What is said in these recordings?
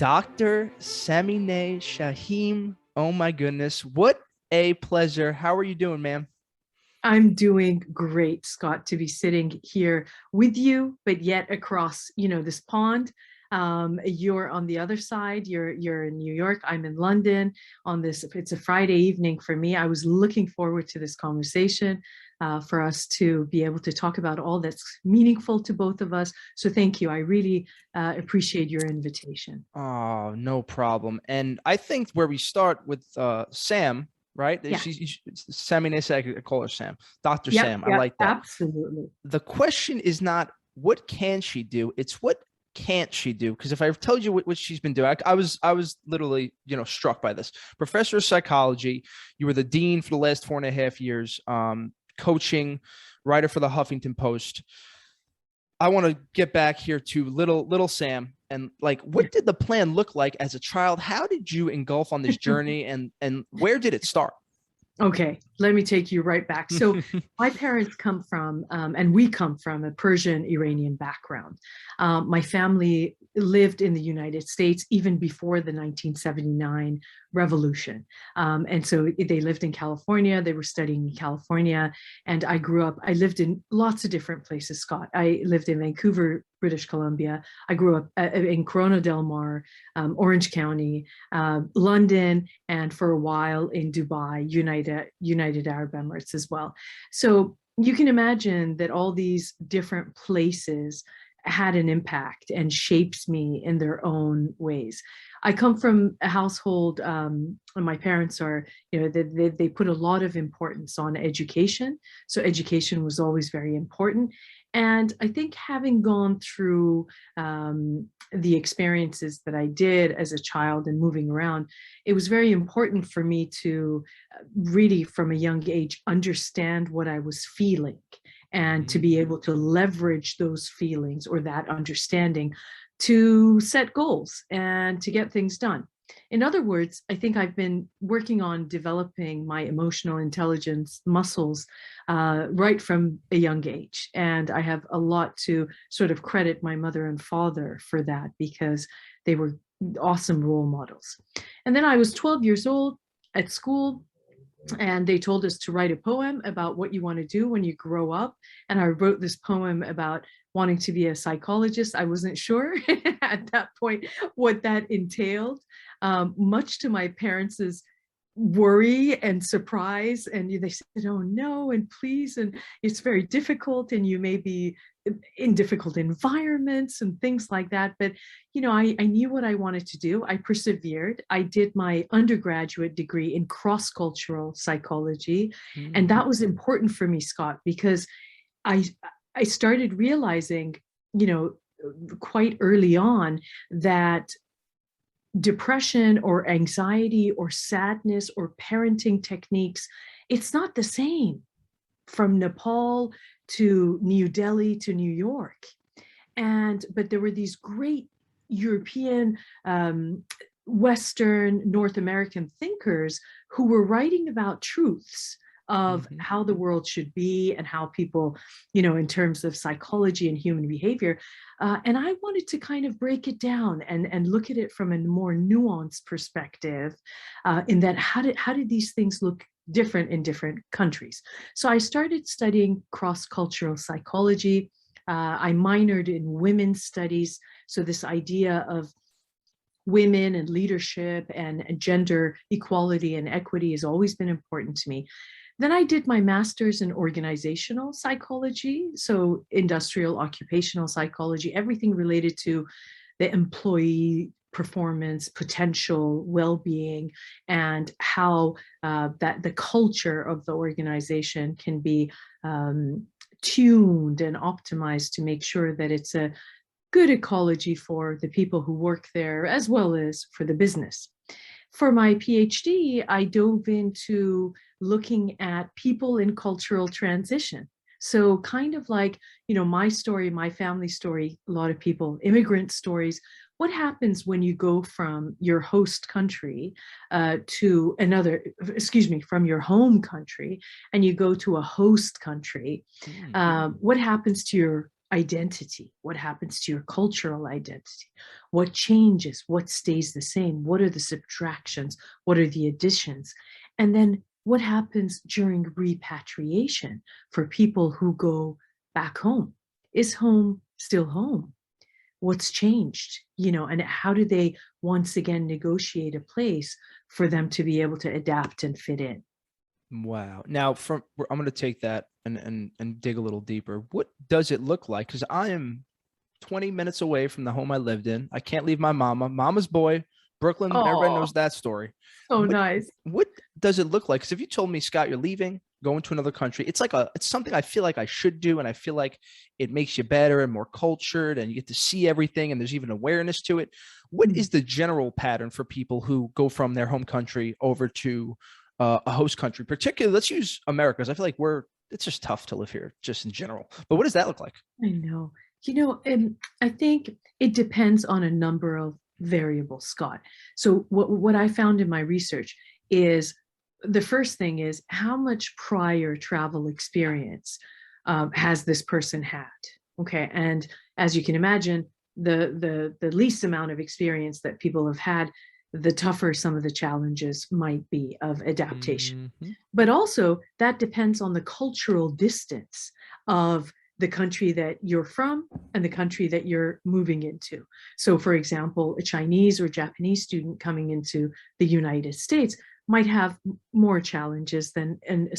Dr. Samineh Shaheem. Oh my goodness. What a pleasure. How are you doing, ma'am? I'm doing great, Scott, to be sitting here with you, but yet across, this pond. You're on the other side. You're in New York. I'm in London on this. It's a Friday evening for me. I was looking forward to this conversation for us to be able to talk about all that's meaningful to both of us. So thank you. I really appreciate your invitation. Oh, no problem. And I think where we start with Sam, right? Yeah. She's Samineh, I call her Sam. Dr. Yep. Sam. I Yep. like that. Absolutely. The question is not what can she do? It's what can't she do? Because if I told you what she's been doing, I was literally, struck by this. Professor of psychology, you were the dean for the last 4.5 years, coaching, writer for the Huffington Post. I want to get back here to little Sam, and like, what did the plan look like as a child? How did you engulf on this journey, and where did it start? Okay, let me take you right back. So, my parents come from, and we come from a Persian Iranian background. My family lived in the United States even before the 1979 revolution. And so they lived in California, they were studying in California. And I lived in lots of different places, Scott. I lived in Vancouver, British Columbia. I grew up in Corona Del Mar, Orange County, London, and for a while in Dubai, United Arab Emirates as well. So you can imagine that all these different places had an impact and shaped me in their own ways. I come from a household, and my parents are, they put a lot of importance on education. So education was always very important. And I think having gone through the experiences that I did as a child and moving around, it was very important for me to really, from a young age, understand what I was feeling and to be able to leverage those feelings or that understanding to set goals and to get things done. In other words, I think I've been working on developing my emotional intelligence muscles right from a young age. And I have a lot to sort of credit my mother and father for that because they were awesome role models. And then I was 12 years old at school, and they told us to write a poem about what you want to do when you grow up. And I wrote this poem about wanting to be a psychologist. I wasn't sure at that point what that entailed, much to my parents' worry and surprise. And they said, oh no, and please, and it's very difficult, and you may be in difficult environments and things like that. But I knew what I wanted to do. I persevered. I did my undergraduate degree in cross-cultural psychology. And that was important for me, Scott, because I I started realizing, you know, quite early on that depression or anxiety or sadness or parenting techniques, it's not the same from Nepal to New Delhi to New York. But there were these great European, Western, North American thinkers who were writing about truths of Mhm. how the world should be and how people, in terms of psychology and human behavior. And I wanted to kind of break it down and look at it from a more nuanced perspective, in that how did these things look different in different countries. So I started studying cross-cultural psychology. I minored in women's studies. So this idea of women and leadership and gender equality and equity has always been important to me. Then I did my master's in organizational psychology, so industrial occupational psychology, everything related to the employee performance, potential, well-being, and how that the culture of the organization can be tuned and optimized to make sure that it's a good ecology for the people who work there as well as for the business. For my PhD, I dove into looking at people in cultural transition. So kind of like, my story, my family story, a lot of people, immigrant stories. What happens when you go from your host country to another, excuse me, from your home country and you go to a host country? Mm. What happens to your identity? What happens to your cultural identity? What changes? What stays the same? What are the subtractions? What are the additions? And then what happens during repatriation for people who go back home? Is home still home? What's changed? And how do they once again negotiate a place for them to be able to adapt and fit in? Wow. Now, I'm going to take that and dig a little deeper. What does it look like? Because I am 20 minutes away from the home I lived in. I can't leave my mama's boy, Brooklyn. Everybody Oh, knows that story. so What nice. what does it look like? Because if you told me, Scott, you're leaving, going to another country, it's something I feel like I should do, and I feel like it makes you better and more cultured, and you get to see everything, and there's even awareness to it. What is the general pattern for people who go from their home country over to a host country? Particularly, let's use America, because I feel like it's just tough to live here, just in general. But what does that look like? I know. And I think it depends on a number of variables, Scott. So what I found in my research is the first thing is how much prior travel experience has this person had? Okay, and as you can imagine, the least amount of experience that people have had, the tougher some of the challenges might be of adaptation. Mm-hmm. But also that depends on the cultural distance of the country that you're from and the country that you're moving into. So for example, a Chinese or Japanese student coming into the United States might have more challenges than an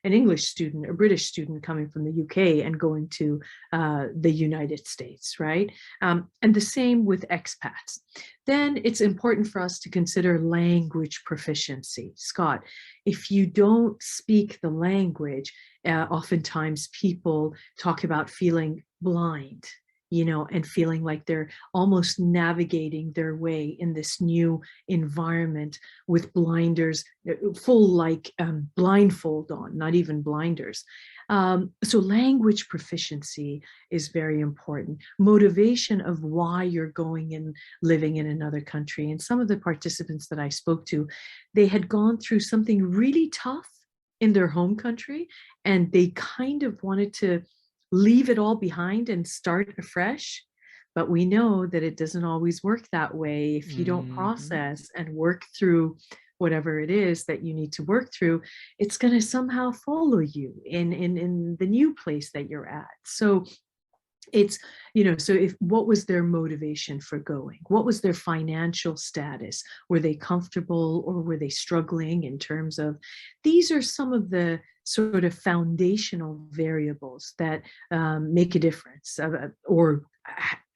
English student, a British student coming from the UK and going to the United States, right? And the same with expats. Then it's important for us to consider language proficiency. Scott, if you don't speak the language, oftentimes people talk about feeling blind, and feeling like they're almost navigating their way in this new environment with blinders, full blindfold on, not even blinders. So language proficiency is very important. Motivation of why you're going and living in another country. And some of the participants that I spoke to, they had gone through something really tough in their home country, and they kind of wanted to leave it all behind and start afresh. But we know that it doesn't always work that way. If you don't process and work through whatever it is that you need to work through, it's going to somehow follow you in the new place that you're at. So it's, so what was their motivation for going? What was their financial status? Were they comfortable or were they struggling in terms of, these are some of the sort of foundational variables that make a difference or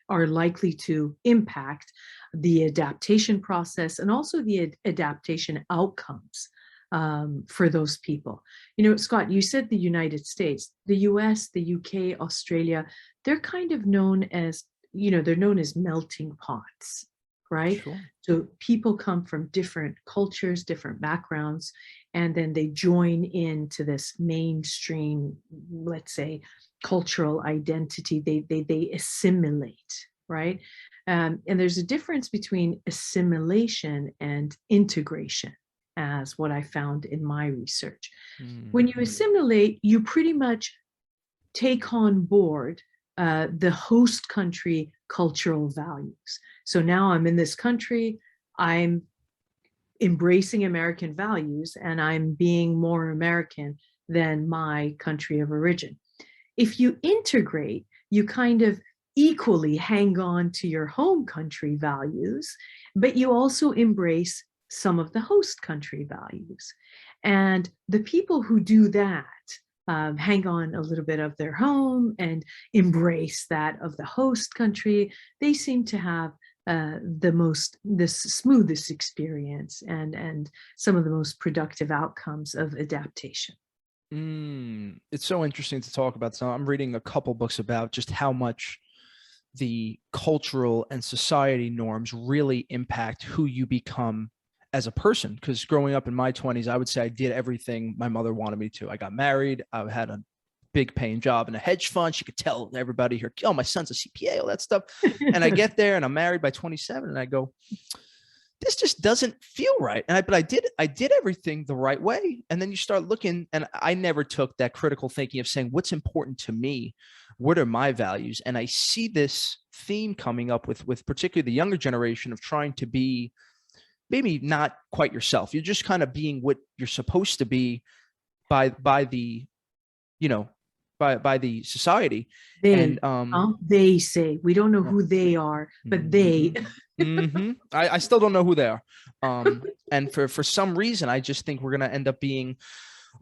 are likely to impact the adaptation process and also the adaptation outcomes for those people. Scott, you said the United States, the US, the UK, Australia, they're kind of known as, they're known as melting pots, right? Sure. So people come from different cultures, different backgrounds, and then they join into this mainstream, let's say, cultural identity. They assimilate, right? And there's a difference between assimilation and integration, as what I found in my research. When you assimilate, you pretty much take on board the host country cultural values. So now I'm in this country, I'm embracing American values, and I'm being more American than my country of origin. If you integrate, you kind of equally hang on to your home country values, but you also embrace some of the host country values. And the people who do that, hang on a little bit of their home and embrace that of the host country, they seem to have the smoothest experience and some of the most productive outcomes of adaptation. It's so interesting to talk about. So I'm reading a couple books about just how much the cultural and society norms really impact who you become as a person. Because growing up in my 20s, I would say I did everything my mother wanted me to. I got married. I had a big paying job in a hedge fund. She could tell everybody here, oh, my son's a CPA, all that stuff. And I get there and I'm married by 27 and I go, this just doesn't feel right. But I did everything the right way. And then you start looking, and I never took that critical thinking of saying, what's important to me? What are my values? And I see this theme coming up with particularly the younger generation of trying to be maybe not quite yourself. You're just kind of being what you're supposed to be by the, you know, by the society. They, And they say, we don't know who they are, but they. I still don't know who they are. And for some reason, I just think we're going to end up being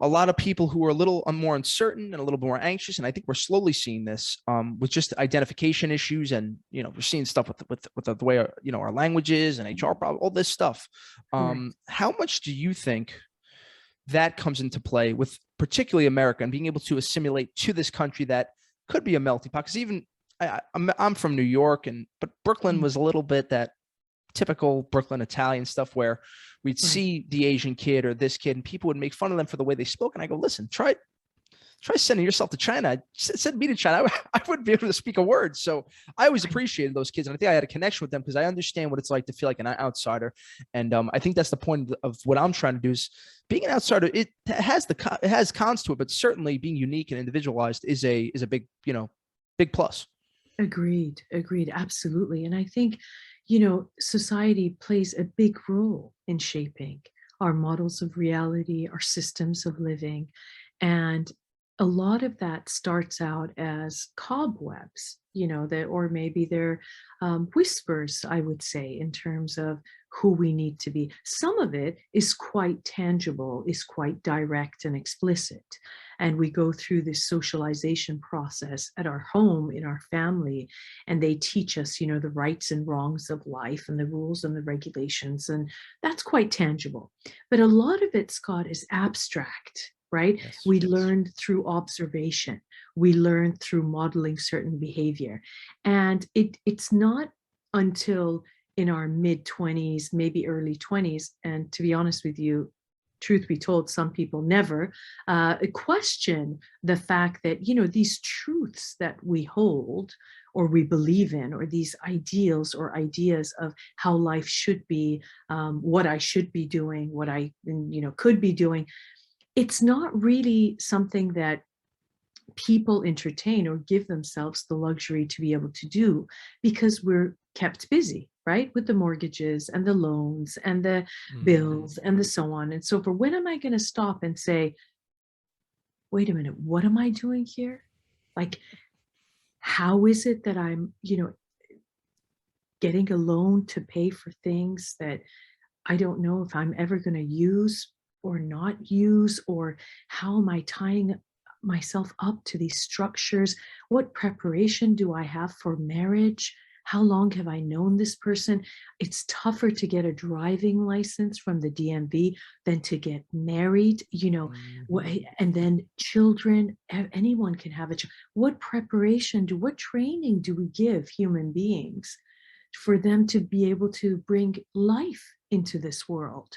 a lot of people who are a little more uncertain and a little more anxious. And I think we're slowly seeing this with just identification issues. And, we're seeing stuff with the way, our languages and HR problems, all this stuff. How much do you think that comes into play with particularly America and being able to assimilate to this country that could be a melting pot? Because even I'm from New York, but Brooklyn was a little bit that typical Brooklyn Italian stuff where we'd see the Asian kid or this kid and people would make fun of them for the way they spoke. And I go, listen, try sending yourself to China. Send me to China. I wouldn't be able to speak a word. So I always appreciated those kids. And I think I had a connection with them because I understand what it's like to feel like an outsider. And I think that's the point of what I'm trying to do is being an outsider. It has cons to it, but certainly being unique and individualized is a big, big plus. Agreed. Absolutely. And I think, society plays a big role in shaping our models of reality, our systems of living. And a lot of that starts out as cobwebs, or maybe they're whispers, I would say, in terms of who we need to be. Some of it is quite tangible, is quite direct and explicit. And we go through this socialization process at our home, in our family, and they teach us, the rights and wrongs of life and the rules and the regulations. And that's quite tangible. But a lot of it, Scott, is abstract. Right? Yes, we learned through observation. We learned through modeling certain behavior. And it's not until in our mid-20s, maybe early 20s, and to be honest with you, truth be told, some people never question the fact that, these truths that we hold or we believe in, or these ideals or ideas of how life should be, what I should be doing, what I, could be doing, it's not really something that people entertain or give themselves the luxury to be able to do because we're kept busy, right? With the mortgages and the loans and the bills and the so on and so forth. When am I going to stop and say, wait a minute, what am I doing here? Like, how is it that I'm, getting a loan to pay for things that I don't know if I'm ever going to use or not use, or how am I tying myself up to these structures? What preparation do I have for marriage? How long have I known this person? It's tougher to get a driving license from the DMV than to get married, and then children, anyone can have a child. What what training do we give human beings for them to be able to bring life into this world?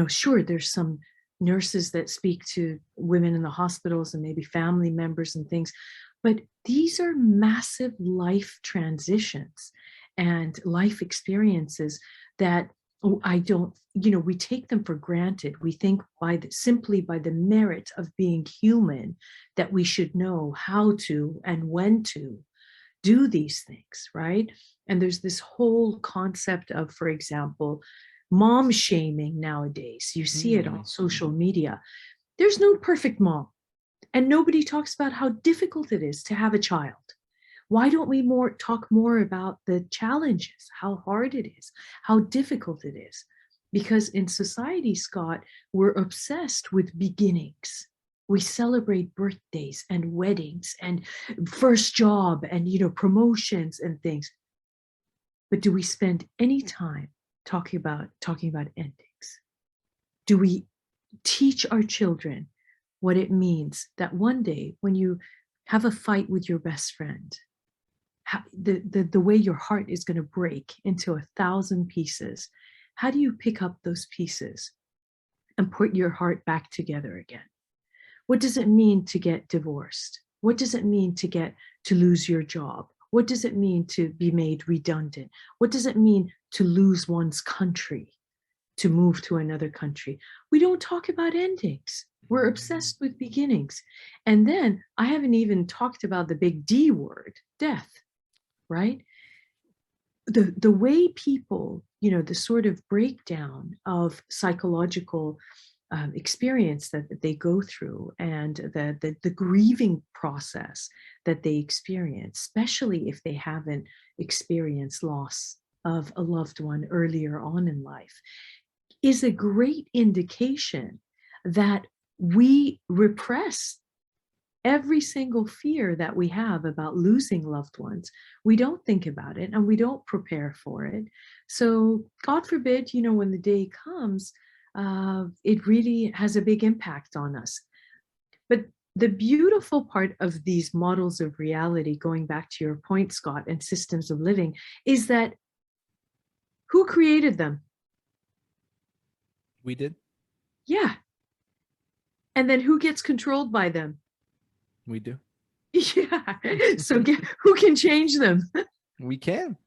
Sure, there's some nurses that speak to women in the hospitals and maybe family members and things, but these are massive life transitions and life experiences that we take them for granted. We think simply by the merit of being human that we should know how to and when to do these things, right? And there's this whole concept of, for example, mom shaming nowadays. You see it on social media. There's no perfect mom. And nobody talks about how difficult it is to have a child. Why don't we talk more about the challenges, how hard it is, how difficult it is? Because in society, Scott, we're obsessed with beginnings. We celebrate birthdays and weddings and first job and, promotions and things. But do we spend any time talking about endings? Do we teach our children what it means that one day when you have a fight with your best friend, the way your heart is going to break into 1,000 pieces, how do you pick up those pieces and put your heart back together again? What does it mean to get divorced? What does it mean to lose your job? What does it mean to be made redundant? What does it mean to lose one's country, to move to another country. We don't talk about endings. We're obsessed with beginnings. And then I haven't even talked about the big D word, death, right? The way people, the sort of breakdown of psychological experience that they go through, and the grieving process that they experience, especially if they haven't experienced loss of a loved one earlier on in life, is a great indication that we repress every single fear that we have about losing loved ones. We don't think about it and we don't prepare for it. So God forbid, when the day comes, it really has a big impact on us. But the beautiful part of these models of reality, going back to your point, Scott, and systems of living, is that who created them? We did. Yeah. And then who gets controlled by them? We do. Yeah. So who can change them? We can.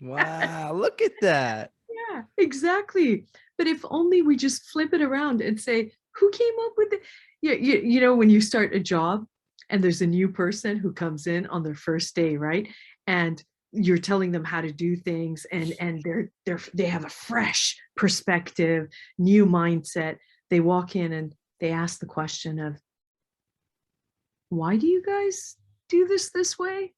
Wow. Look at that. Yeah, exactly. But if only we just flip it around and say, who came up with it? Yeah, when you start a job and there's a new person who comes in on their first day, right? And you're telling them how to do things, and they have a fresh perspective, new mindset. They walk in and they ask the question of, why do you guys do this way?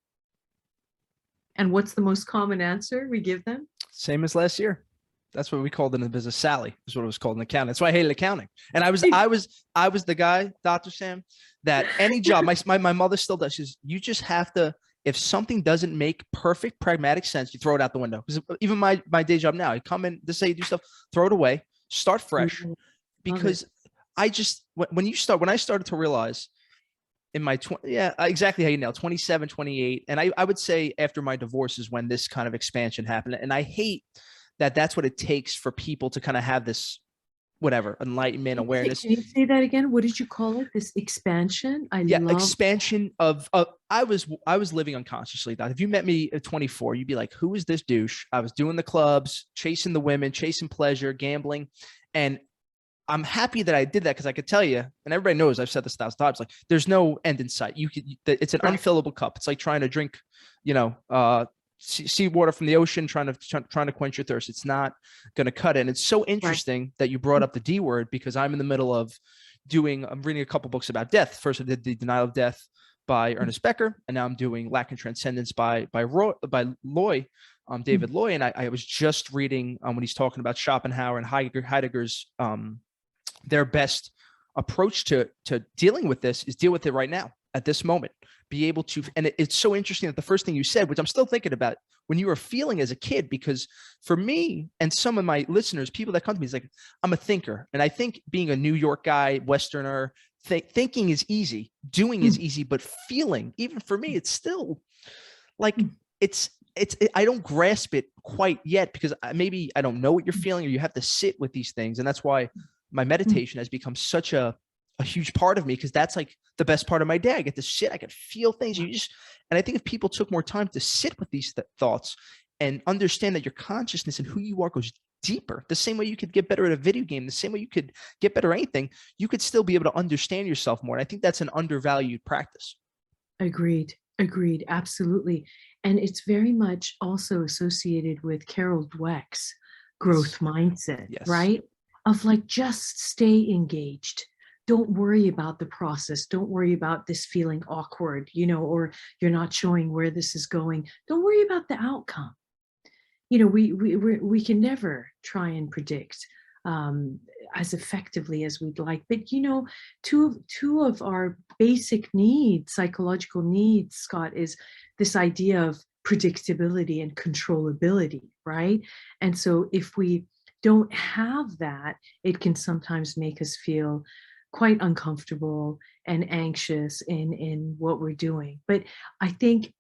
And what's the most common answer we give them? Same as last year. That's what we called it in the business. Sally is what it was called in accounting. That's why I hated accounting. And I was the guy, Dr. Sam, that any job, my mother still does. She says, you just have to, if something doesn't make perfect pragmatic sense, you throw it out the window. Because even my day job now, I come in to say you do stuff, throw it away, start fresh. Because I just, when I started to realize in my exactly how you nailed 27, 28. And I would say after my divorce is when this kind of expansion happened. And I hate that that's what it takes for people to kind of have this, whatever, enlightenment, awareness. Can you say that again? What did you call it? This expansion? Expansion of I was living unconsciously. If you met me at 24, you'd be like, who is this douche? I was doing the clubs, chasing the women, chasing pleasure, gambling. And I'm happy that I did that, because I could tell you, and everybody knows I've said this 1,000 times, like there's no end in sight. It's an unfillable cup. It's like trying to drink, sea water from the ocean, trying to quench your thirst. It's not going to cut it. And it's so interesting that you brought up the D word, because I'm in the middle of I'm reading a couple books about death. First, I did The Denial of Death by Ernest Becker, and now I'm doing Lack and Transcendence by Loy. David Loy. And I was just reading when he's talking about Schopenhauer and Heidegger's their best approach to dealing with this is deal with it right now, at this moment. Be able to, and it's so interesting that the first thing you said, which I'm still thinking about, when you were feeling as a kid, because for me and some of my listeners, people that come to me, is like, I'm a thinker. And I think being a New York guy, Westerner, thinking is easy, doing is easy, but feeling, even for me, it's still like, I don't grasp it quite yet, because maybe I don't know what you're feeling, or you have to sit with these things. And that's why my meditation has become such a huge part of me, because that's like the best part of my day. I get to sit, I can feel things. And I think if people took more time to sit with these thoughts and understand that your consciousness and who you are goes deeper, the same way you could get better at a video game, the same way you could get better at anything, you could still be able to understand yourself more. And I think that's an undervalued practice. Agreed. Absolutely. And it's very much also associated with Carol Dweck's growth mindset, right? Of like, just stay engaged. Don't worry about the process. Don't worry about this feeling awkward, or you're not showing where this is going. Don't worry about the outcome. We can never try and predict as effectively as we'd like. But, two of our basic needs, psychological needs, Scott, is this idea of predictability and controllability, right? And so if we don't have that, it can sometimes make us feel quite uncomfortable and anxious in what we're doing. But I think,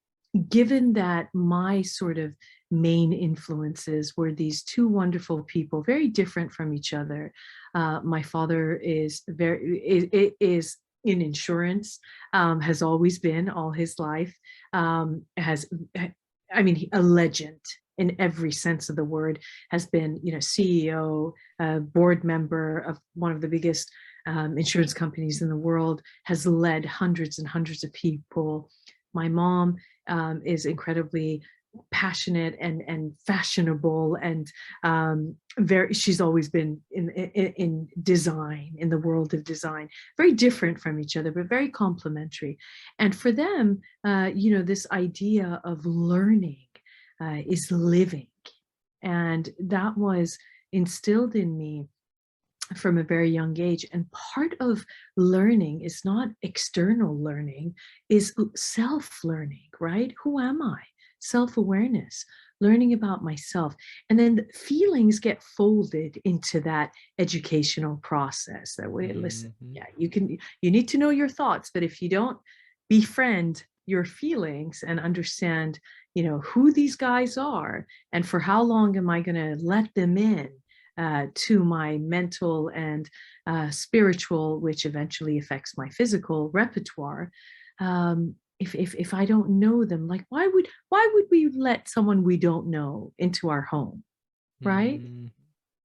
given that my sort of main influences were these two wonderful people, very different from each other. My father is in insurance, has always been all his life, a legend in every sense of the word, has been, CEO, board member of one of the biggest insurance companies in the world, has led hundreds and hundreds of people. My mom is incredibly passionate and fashionable, and she's always been in design, in the world of design, very different from each other, but very complementary. And for them, this idea of learning is living. And that was instilled in me from a very young age. And part of learning is not external learning, is self-learning, right? Who am I? Self-awareness, learning about myself. And then the feelings get folded into that educational process that way. Listen, yeah, you need to know your thoughts, but if you don't befriend your feelings and understand, who these guys are and for how long am I going to let them in to my mental and spiritual, which eventually affects my physical repertoire. If I don't know them, like why would we let someone we don't know into our home, right?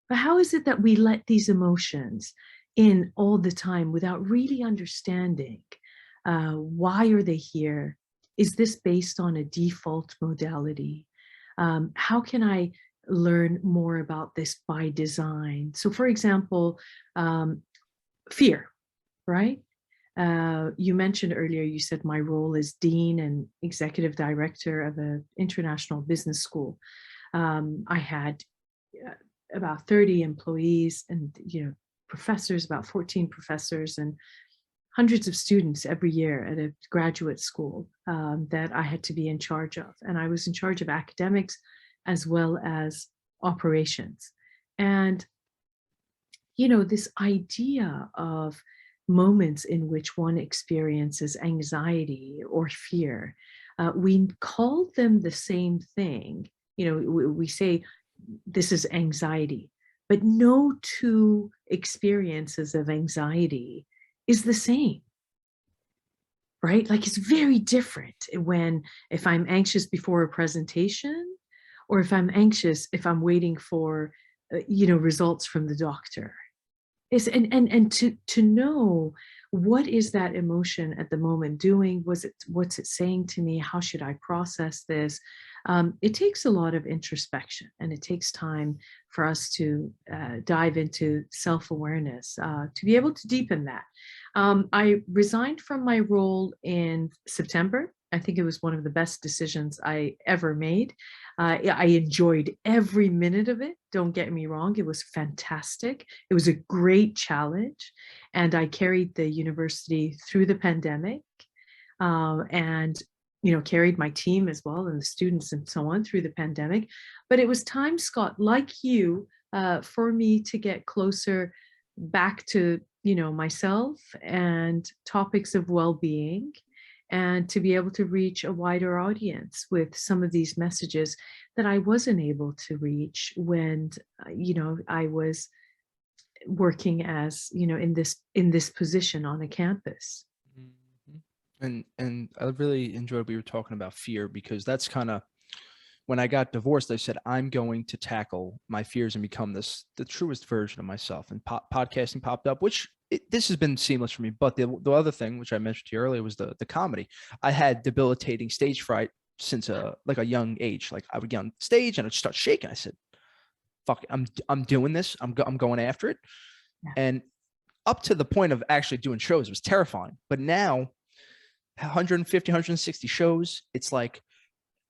But how is it that we let these emotions in all the time without really understanding why are they here? Is this based on a default modality? How can I learn more about this by design? So for example, fear, right? You mentioned earlier, you said my role as dean and executive director of an international business school. I had about 30 employees and professors, about 14 professors, and hundreds of students every year at a graduate school that I had to be in charge of. And I was in charge of academics as well as operations. And, this idea of moments in which one experiences anxiety or fear, we call them the same thing. We say this is anxiety, but no two experiences of anxiety is the same, right? Like it's very different if I'm anxious before a presentation, or if I'm anxious if I'm waiting for, results from the doctor. And to know what is that emotion at the moment doing, what's it saying to me, how should I process this? It takes a lot of introspection, and it takes time for us to dive into self-awareness to be able to deepen that. I resigned from my role in September. I think it was one of the best decisions I ever made. I enjoyed every minute of it. Don't get me wrong. It was fantastic. It was a great challenge. And I carried the university through the pandemic and, carried my team as well, and the students and so on through the pandemic. But it was time, Scott, like you, for me to get closer back to, myself and topics of well-being, and to be able to reach a wider audience with some of these messages that I wasn't able to reach when, I was working as, in this position on a campus. And I really enjoyed what you were talking about fear, because that's kind of when I got divorced, I said, I'm going to tackle my fears and become the truest version of myself. And podcasting popped up, which this has been seamless for me. But the other thing, which I mentioned to you earlier, was the comedy. I had debilitating stage fright since a young age. Like I would get on stage and I'd start shaking. I said, fuck it, I'm doing this. I'm going after it. Yeah. And up to the point of actually doing shows, it was terrifying. But now 150, 160 shows, it's like,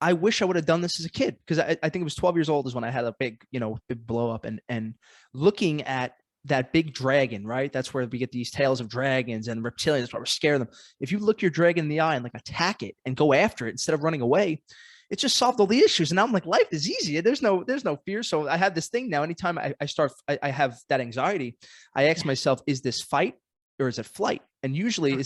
I wish I would have done this as a kid, because I think it was 12 years old is when I had a big blow up, and looking at that big dragon, right? That's where we get these tales of dragons and reptilians. That's why we're scared of them. If you look your dragon in the eye and like attack it and go after it instead of running away, it just solved all the issues. And now I'm like, life is easy. There's no fear. So I have this thing now. Anytime I have that anxiety, I ask myself, is this fight or is it flight? And usually,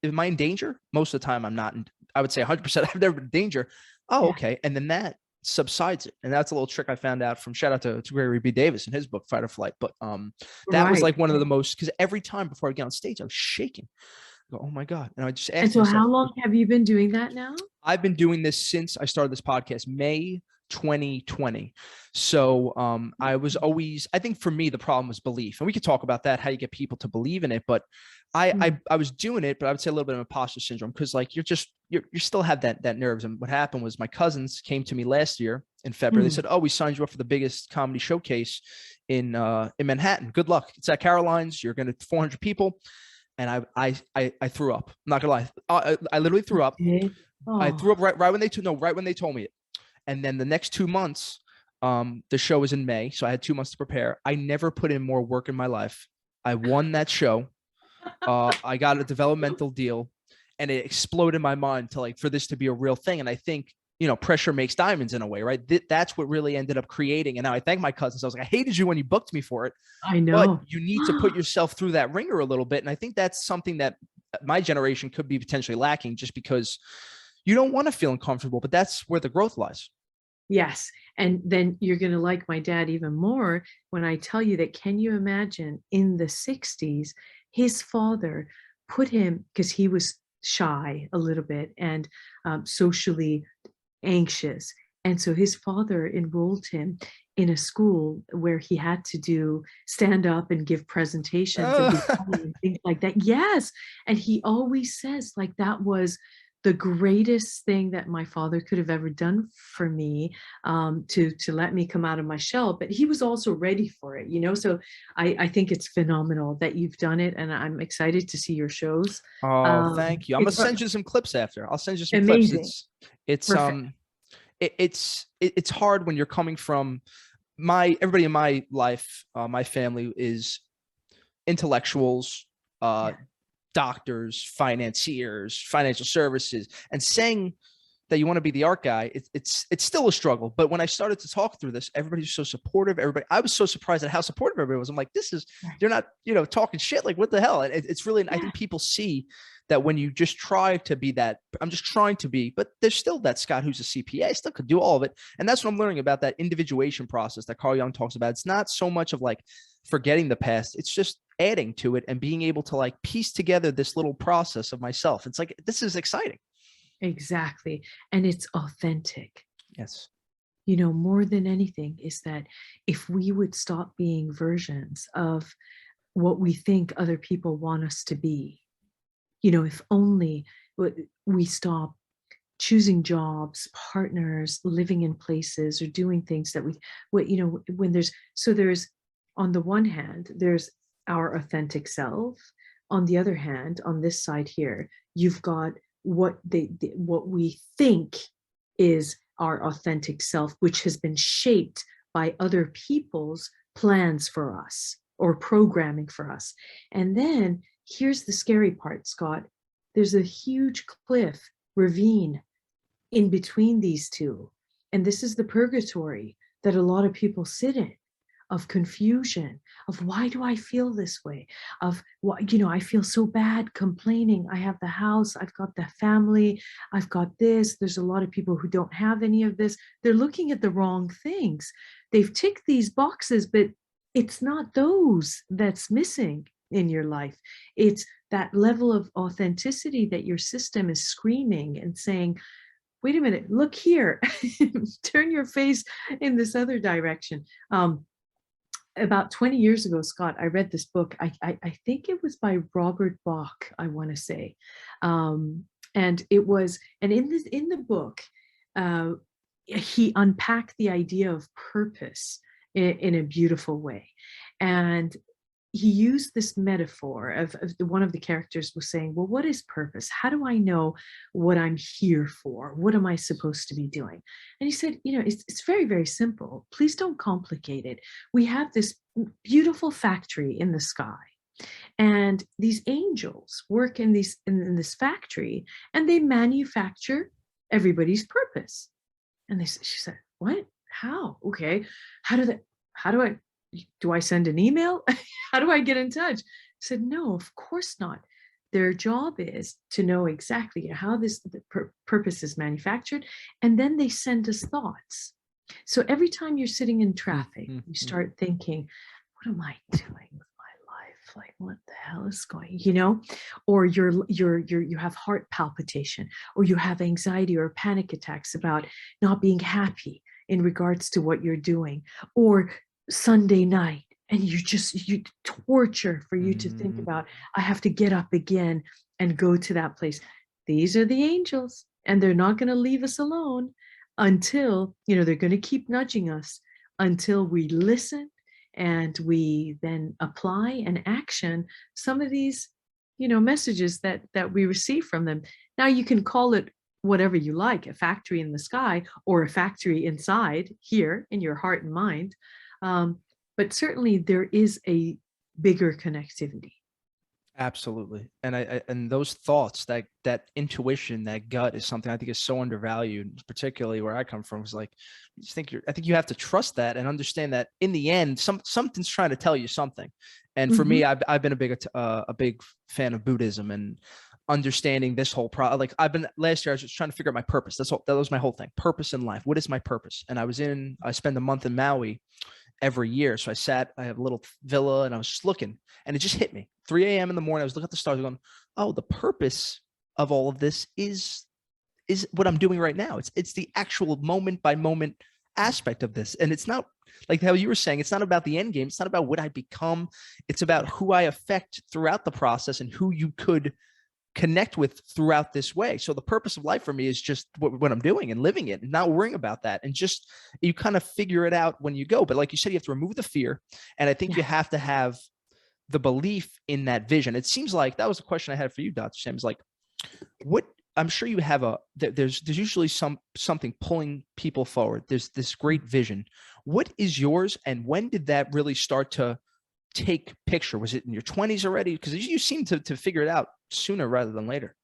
am I in danger? Most of the time, I'm not. I would say 100%. I've never been in danger. Oh, okay. And then that subsides it. And that's a little trick I found out from, shout out to Gregory B. Davis in his book, Fight or Flight. But that was like one of the most, because every time before I get on stage, I was shaking. I go, oh my God. And I just asked And so myself, how long have you been doing that now? I've been doing this since I started this podcast, May 2020. So I was always, I think for me, the problem was belief. And we could talk about that, how you get people to believe in it. But I was doing it, but I would say a little bit of imposter syndrome, because like you still have that nerves. And what happened was my cousins came to me last year in February. They said, "Oh, we signed you up for the biggest comedy showcase in Manhattan. Good luck. It's at Caroline's. You're going to 400 people." And I threw up. I'm not gonna lie. I literally threw up. I threw up right when they told me it. And then the next 2 months, the show was in May, so I had 2 months to prepare. I never put in more work in my life. I won that show. I got a developmental deal, and it exploded in my mind to like for this to be a real thing. And I think, pressure makes diamonds in a way, right? That's what really ended up creating. And now I thank my cousins. I was like, I hated you when you booked me for it. I know. But you need to put yourself through that ringer a little bit. And I think that's something that my generation could be potentially lacking, just because you don't want to feel uncomfortable, but that's where the growth lies. Yes. And then you're going to like my dad even more when I tell you that, can you imagine in the 60s, his father put him, because he was shy a little bit and socially anxious. And so his father enrolled him in a school where he had to stand up and give presentations and things like that. Yes. And he always says like that was the greatest thing that my father could have ever done for me, to let me come out of my shell. But he was also ready for it, so I think it's phenomenal that you've done it, and I'm excited to see your shows. Oh, thank you. I'm gonna send you some clips after. I'll send you some amazing. clips. It's Perfect. it's hard when you're coming from everybody in my life. My family is intellectuals, doctors, financiers, financial services, and saying that you want to be the art guy, it's still a struggle. But when I started to talk through this, everybody's so supportive. I was so surprised at how supportive everybody was. I'm like, they're not, talking shit. Like, what the hell? And it's really, I think people see that when you just try to be that, I'm just trying to be, but there's still that Scott who's a CPA, I still could do all of it. And that's what I'm learning about that individuation process that Carl Jung talks about. It's not so much of like forgetting the past. It's just adding to it and being able to like piece together this little process of myself. It's like, this is exciting. Exactly. And it's authentic. Yes. More than anything is that if we would stop being versions of what we think other people want us to be, if only we stop choosing jobs, partners, living in places, or doing things that when there's on the one hand, there's our authentic self. On the other hand, on this side here, you've got what we think is our authentic self, which has been shaped by other people's plans for us or programming for us. And then here's the scary part, Scott. There's a huge cliff, ravine in between these two. And this is the purgatory that a lot of people sit in, of confusion, of why do I feel this way? Of what, I feel so bad complaining. I have the house, I've got the family, I've got this. There's a lot of people who don't have any of this. They're looking at the wrong things. They've ticked these boxes, but it's not those that's missing in your life. It's that level of authenticity that your system is screaming and saying, wait a minute, look here, turn your face in this other direction. About 20 years ago, Scott, I read this book. I think it was by Robert Bach, I want to say. And in the book, he unpacked the idea of purpose in a beautiful way. And he used this metaphor of one of the characters was saying, well, what is purpose? How do I know what I'm here for? What am I supposed to be doing? And he said, it's very, very simple. Please don't complicate it. We have this beautiful factory in the sky, and these angels work in this factory, and they manufacture everybody's purpose. And she said, what? How? Okay. Do I send an email? How do I get in touch? I said, no, of course not. Their job is to know exactly how the purpose is manufactured, and then they send us thoughts. So every time you're sitting in traffic, you start thinking, what am I doing with my life? Like, what the hell is going, or you have heart palpitation, or you have anxiety or panic attacks about not being happy. in regards to what you're doing, or Sunday night, and you torture for you to think about, I have to get up again and go to that place. These are the angels, and they're not going to leave us alone until, they're going to keep nudging us until we listen and we then apply and action some of these, messages that we receive from them. Now you can call it whatever you like, a factory in the sky or a factory inside here in your heart and mind. But certainly there is a bigger connectivity. Absolutely. And and those thoughts, that intuition, that gut is something I think is so undervalued, particularly where I come from. Is like, I think you have to trust that and understand that in the end, something's trying to tell you something. And for me, I've been a big fan of Buddhism and understanding this whole like last year I was just trying to figure out my purpose. That was my whole thing. Purpose in life. What is my purpose? And I spend a month in Maui every year. So I have a little villa and I was just looking, and it just hit me 3 a.m. in the morning. I was looking at the stars going, oh, the purpose of all of this is what I'm doing right now. It's the actual moment by moment aspect of this. And it's not like how you were saying, it's not about the end game. It's not about what I become. It's about who I affect throughout the process and who you could connect with throughout this way. So the purpose of life for me is just what I'm doing and living it and not worrying about that. And just, you kind of figure it out when you go. But like you said, you have to remove the fear. And I think you have to have the belief in that vision. It seems like that was a question I had for you, Dr. Sam, is like, what, I'm sure you have there's usually something pulling people forward. There's this great vision. What is yours? And when did that really start to take picture? Was it in your 20s already? Because you seem to figure it out sooner rather than later.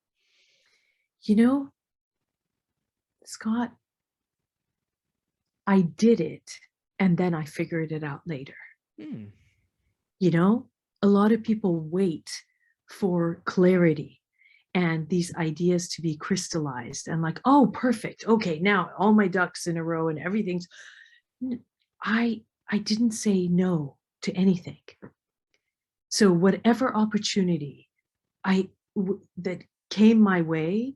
Scott, I did it and then I figured it out later. A lot of people wait for clarity and these ideas to be crystallized and like, oh, perfect. Okay, now all my ducks in a row and everything's. I didn't say no to anything. So whatever opportunity that came my way,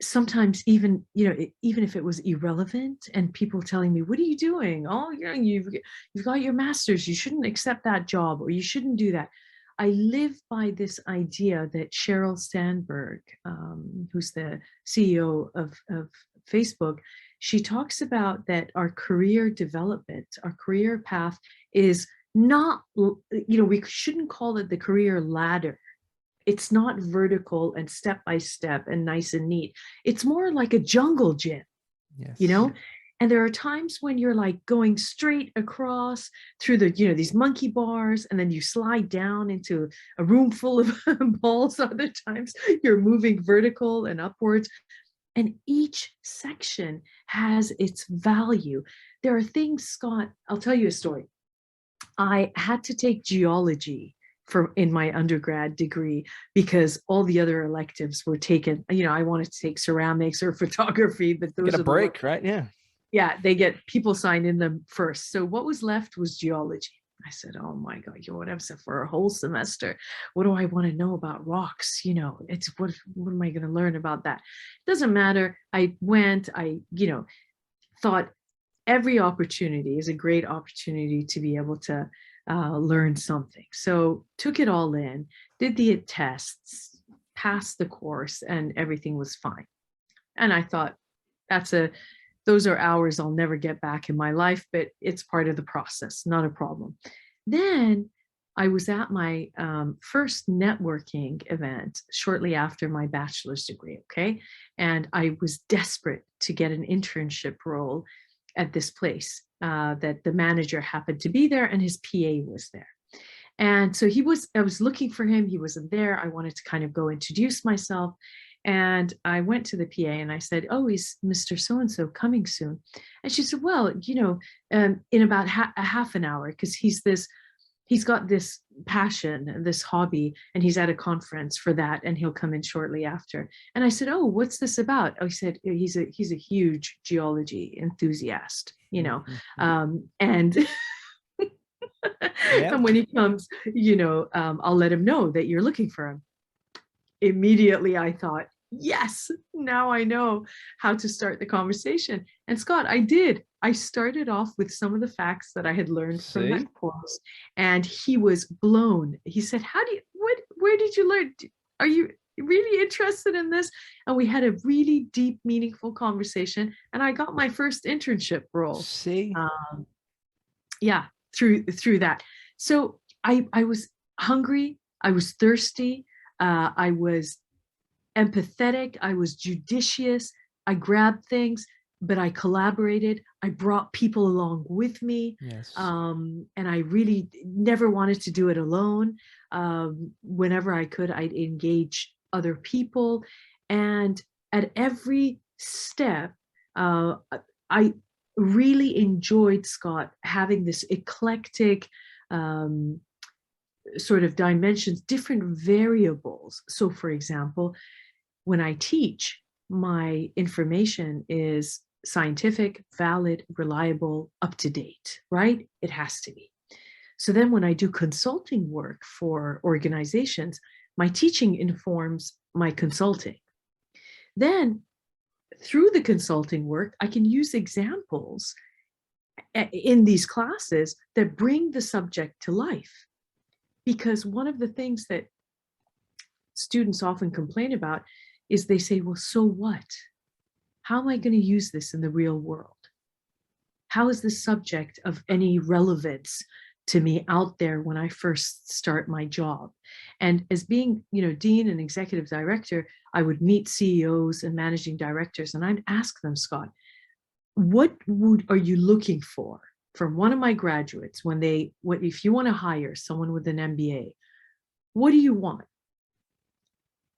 sometimes even if it was irrelevant and people telling me, what are you doing? Oh, you've got your master's, you shouldn't accept that job, or you shouldn't do that. I live by this idea that Sheryl Sandberg, who's the CEO of Facebook, she talks about that our career development, our career path is not, we shouldn't call it the career ladder. It's not vertical and step by step and nice and neat. It's more like a jungle gym, And there are times when you're like going straight across through the, these monkey bars, and then you slide down into a room full of balls. Other times you're moving vertical and upwards. And each section has its value. There are things, Scott, I'll tell you a story. I had to take geology in my undergrad degree because all the other electives were taken. I wanted to take ceramics or photography, but those get a break, right? Yeah, they get people signed in them first. So what was left was geology. I said, oh my God, what else for a whole semester? What do I want to know about rocks? It's what am I going to learn about that? It doesn't matter. I went, thought every opportunity is a great opportunity to be able to learn something. So took it all in, did the tests, passed the course, and everything was fine. And I thought, those are hours I'll never get back in my life, but it's part of the process, not a problem. Then I was at my first networking event shortly after my bachelor's degree, okay? And I was desperate to get an internship role at this place that the manager happened to be there and his PA was there. And so I was looking for him. He wasn't there. I wanted to kind of go introduce myself. And I went to the PA and I said, oh, is Mr. So-and-so coming soon? And she said, well, in about a half an hour, because he's got this passion, this hobby, and he's at a conference for that, and he'll come in shortly after. And I said, oh, what's this about? Oh, he said, he's a huge geology enthusiast, and and when he comes, I'll let him know that you're looking for him. Immediately I thought, yes, now I know how to start the conversation. And Scott, I did. I started off with some of the facts that I had learned from See? that course, and he was blown. He said, "How do you, where did you learn? Are you really interested in this?" And we had a really deep, meaningful conversation, and I got my first internship role. See? Um, yeah, through that. So I was hungry, I was thirsty, I was empathetic, I was judicious, I grabbed things, but I collaborated. I brought people along with me. Yes. And I really never wanted to do it alone. Whenever I could, I'd engage other people. And at every step, uh, I really enjoyed, Scott, having this eclectic um, sort of dimensions, different variables. So, for example, when I teach, my information is scientific, valid, reliable, up to date, right? It has to be. So then when I do consulting work for organizations, my teaching informs my consulting. Then through the consulting work, I can use examples in these classes that bring the subject to life. Because one of the things that students often complain about is they say, well, so what? How am I going to use this in the real world? How is this subject of any relevance to me out there when I first start my job? And as being, dean and executive director, I would meet CEOs and managing directors, and I'd ask them, Scott, what are you looking for from one of my graduates if you want to hire someone with an MBA? What do you want?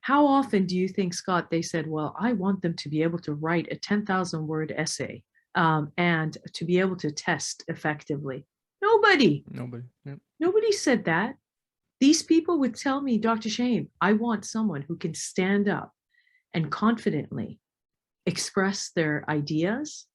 How often do you think, Scott, they said, well, I want them to be able to write a 10,000 word essay and to be able to test effectively? Nobody. Yep. Nobody said that. These people would tell me, Dr. Shaheem, I want someone who can stand up and confidently express their ideas,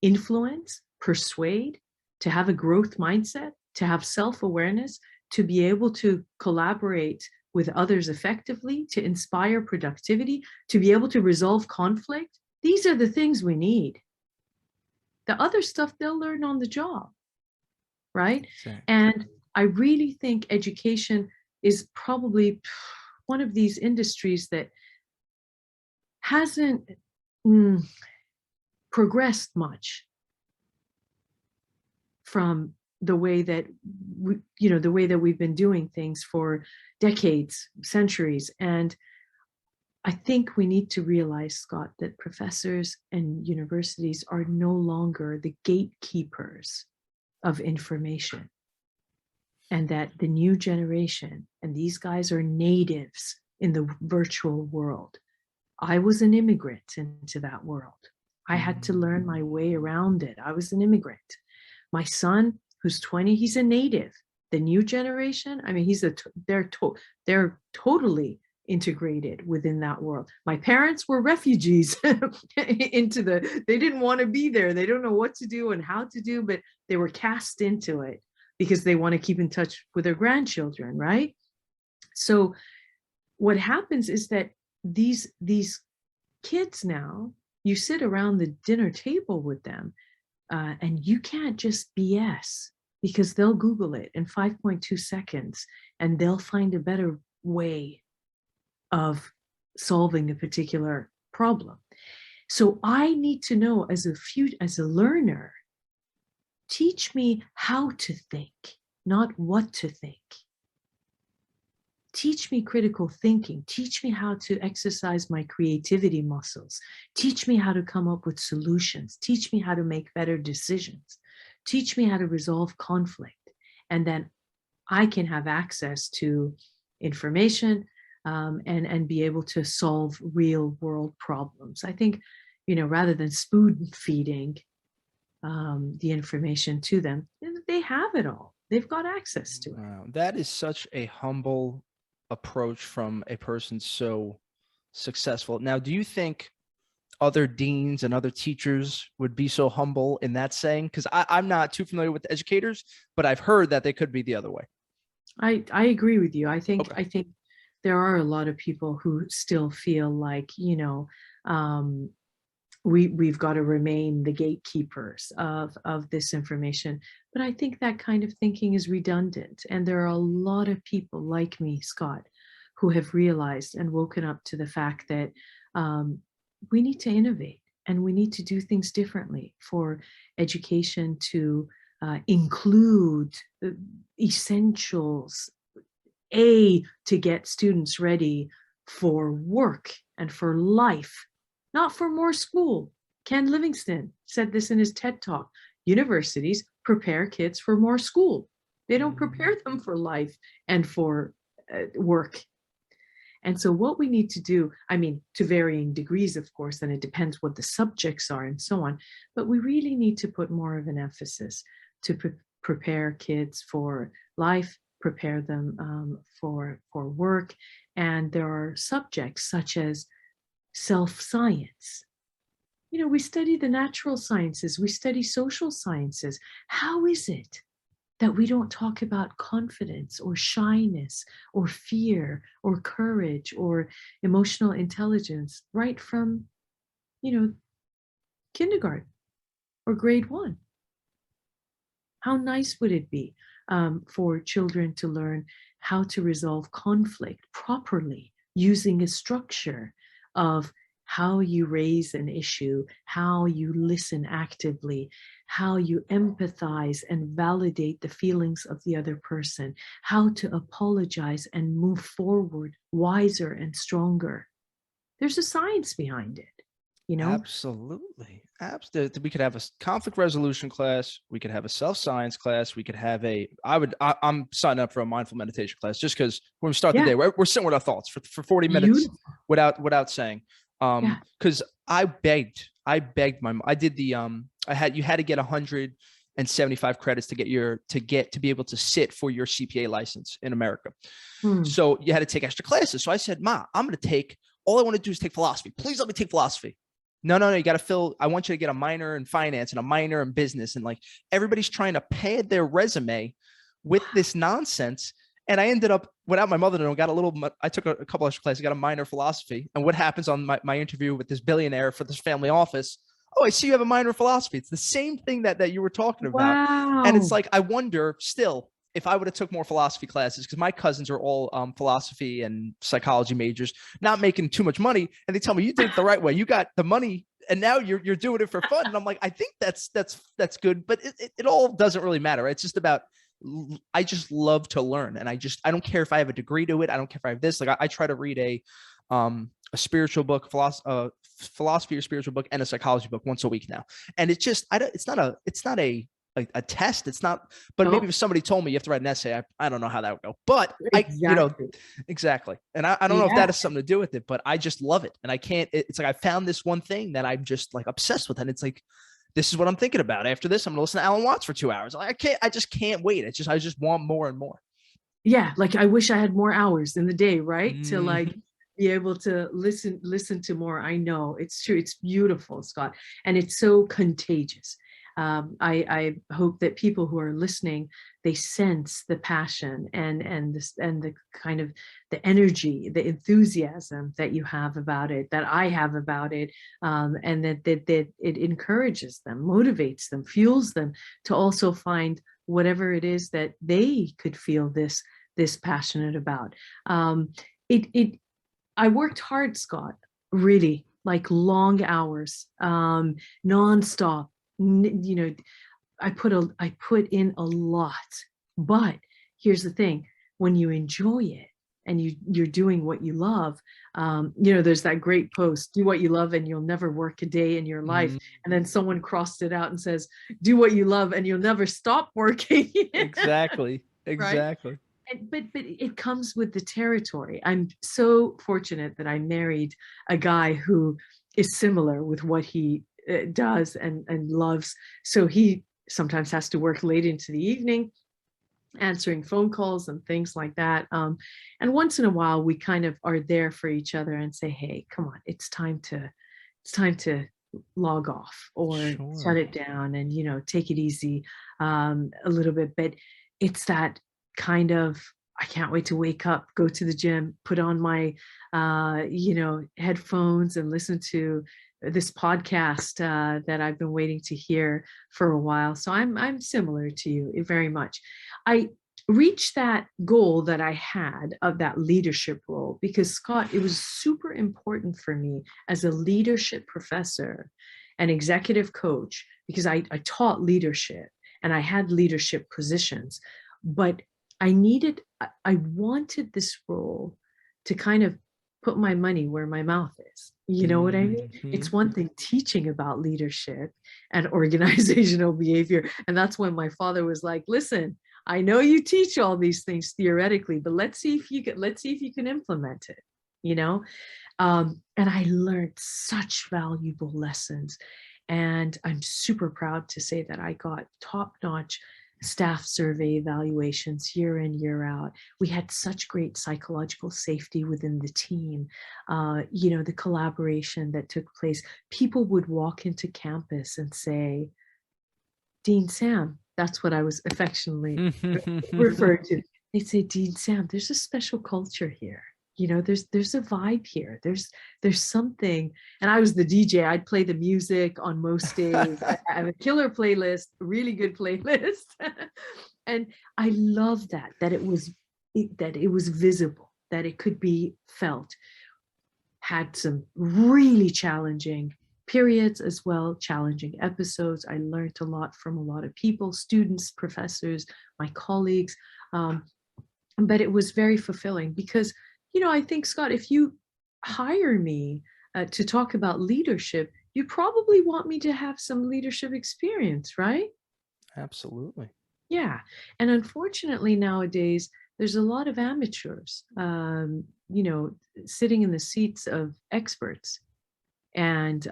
influence, persuade, to have a growth mindset, to have self-awareness, to be able to collaborate with others effectively, to inspire productivity, to be able to resolve conflict. These are the things we need. The other stuff they'll learn on the job, right? Exactly. And I really think education is probably one of these industries that hasn't progressed much from the way that we've been doing things for decades, centuries. And I think we need to realize, Scott, that professors and universities are no longer the gatekeepers of information, and that the new generation, and these guys are natives in the virtual world. I was an immigrant into that world. I had to learn my way around it. I was an immigrant. My son, who's 20, he's a native. The new generation, I mean, they're totally integrated within that world. My parents were refugees they didn't want to be there. They don't know what to do and how to do, but they were cast into it because they want to keep in touch with their grandchildren, right? So what happens is that these kids now, you sit around the dinner table with them, and you can't just BS, because they'll Google it in 5.2 seconds and they'll find a better way of solving a particular problem. So I need to know, as a learner, teach me how to think, not what to think. Teach me critical thinking. Teach me how to exercise my creativity muscles. Teach me how to come up with solutions. Teach me how to make better decisions. Teach me how to resolve conflict. And then I can have access to information and be able to solve real world problems. I think, rather than spoon feeding the information to them, they have it all. They've got access to it. Wow, that is such a humble approach from a person so successful. Now, do you think other deans and other teachers would be so humble in that saying? Because I'm not too familiar with educators, but I've heard that they could be the other way. I agree with you. I think there are a lot of people who still feel like, we've got to remain the gatekeepers of this information. But I think that kind of thinking is redundant. And there are a lot of people like me, Scott, who have realized and woken up to the fact that we need to innovate and we need to do things differently for education to include essentials, to get students ready for work and for life, not for more school. Ken Livingston said this in his TED Talk. Universities prepare kids for more school. They don't prepare them for life and for work. And so what we need to do, I mean, to varying degrees, of course, and it depends what the subjects are and so on, but we really need to put more of an emphasis to prepare kids for life, prepare them for work. And there are subjects such as self-science. We study the natural sciences, we study social sciences. How is it that we don't talk about confidence or shyness or fear or courage or emotional intelligence right from, kindergarten or grade 1? How nice would it be for children to learn how to resolve conflict properly using a structure of how you raise an issue, how you listen actively, how you empathize and validate the feelings of the other person, how to apologize and move forward wiser and stronger. There's a science behind it. Absolutely. Absolutely. We could have a conflict resolution class. We could have a self-science class. We could have I'm signing up for a mindful meditation class just because when we start the day, we're sitting with our thoughts for 40 minutes without saying, because I begged I did the, you had to get 175 credits to be able to sit for your CPA license in America. So you had to take extra classes. So I said, Ma, all I want to do is take philosophy. Please let me take philosophy. No, you got to I want you to get a minor in finance and a minor in business. And like everybody's trying to pad their resume with this nonsense. And I ended up, without my mother to know, I took a couple extra classes, got a minor in philosophy. And what happens on my interview with this billionaire for this family office? Oh, I see you have a minor in philosophy. It's the same thing that you were talking about. Wow. And it's like, I wonder still, if I would have took more philosophy classes, because my cousins are all philosophy and psychology majors, not making too much money. And they tell me, you did it the right way. You got the money and now you're doing it for fun. And I'm like, I think that's good, but it all doesn't really matter. It's just about, I just love to learn. And I don't care if I have a degree to it. I don't care if I have this, like I try to read a spiritual book, philosophy or spiritual book, and a psychology book once a week now. And it's just, it's not a test. It's not, but maybe if somebody told me you have to write an essay, I don't know how that would go, but exactly. And I don't know if that has something to do with it, but I just love it. And it's like, I found this one thing that I'm just like obsessed with. And it's like, this is what I'm thinking about. After this, I'm going to listen to Alan Watts for 2 hours. I just can't wait. I just want more and more. Yeah. Like I wish I had more hours in the day, right? To like be able to listen to more. I know it's true. It's beautiful, Scott. And it's so contagious. I hope that people who are listening, they sense the passion and the kind of the energy, the enthusiasm that you have about it, that I have about it, and that it encourages them, motivates them, fuels them to also find whatever it is that they could feel this passionate about. I worked hard, Scott, really, like long hours, nonstop. I put in a lot, but here's the thing: when you enjoy it and you're doing what you love, there's that great post, do what you love and you'll never work a day in your life. And then someone crossed it out and says, do what you love and you'll never stop working. Exactly. Right? But it comes with the territory. I'm so fortunate that I married a guy who is similar with what he does and loves. So he sometimes has to work late into the evening, answering phone calls and things like that. And once in a while, we kind of are there for each other and say, "Hey, come on, it's time to log off or shut it down and take it easy a little bit." But it's that kind of I can't wait to wake up, go to the gym, put on my, headphones and listen to this podcast that I've been waiting to hear for a while. So I'm similar to you very much. I reached that goal that I had of that leadership role because, Scott, it was super important for me as a leadership professor and executive coach, because I taught leadership and I had leadership positions, but I wanted this role to kind of put my money where my mouth is. You know what I mean? It's one thing teaching about leadership and organizational behavior. And that's when my father was like, listen, I know you teach all these things theoretically, but let's see if you can implement it, you know? And I learned such valuable lessons. And I'm super proud to say that I got top-notch staff survey evaluations year in, year out. We had such great psychological safety within the team. The collaboration that took place. People would walk into campus and say, Dean Sam, that's what I was affectionately referred to. They'd say, Dean Sam, there's a special culture here. There's a vibe here. There's something. And I was the DJ. I'd play the music on most days. I have a killer playlist, really good playlist. And I love that it was visible, that it could be felt. Had some really challenging periods as well, challenging episodes. I learned a lot from a lot of people, students, professors, my colleagues. But it was very fulfilling because, I think, Scott, if you hire me to talk about leadership, you probably want me to have some leadership experience, right? Absolutely. Yeah. And unfortunately, nowadays, there's a lot of amateurs, sitting in the seats of experts. And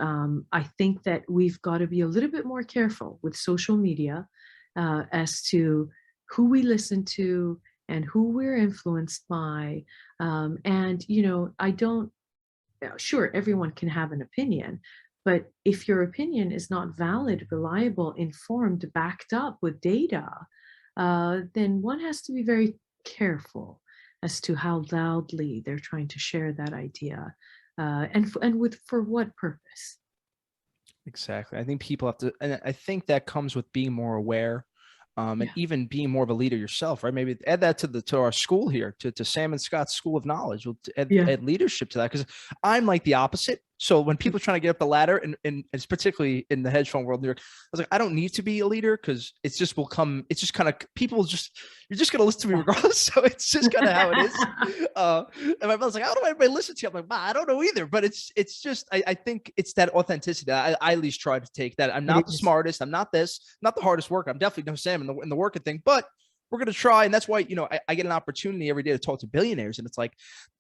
I think that we've got to be a little bit more careful with social media as to who we listen to and who we're influenced by. Sure, everyone can have an opinion, but if your opinion is not valid, reliable, informed, backed up with data, then one has to be very careful as to how loudly they're trying to share that idea, and for what purpose. Exactly. I think people have to, and I think that comes with being more aware, and even being more of a leader yourself, right? Maybe add that to our school here, to Sam and Scott's School of Knowledge. We'll add leadership to that, because I'm like the opposite. So when people are trying to get up the ladder, and it's particularly in the hedge fund world, New York, I was like, I don't need to be a leader, because it's just kind of people you're just going to listen to me regardless. So it's just kind of how it is. And my brother's like, how do everybody listen to you? I'm like, I don't know either, but it's just, I think it's that authenticity. I at least try to take that. I'm not the smartest. I'm not the hardest worker. I'm definitely no Sam in the working thing, but we're going to try. And that's why, I get an opportunity every day to talk to billionaires, and it's like,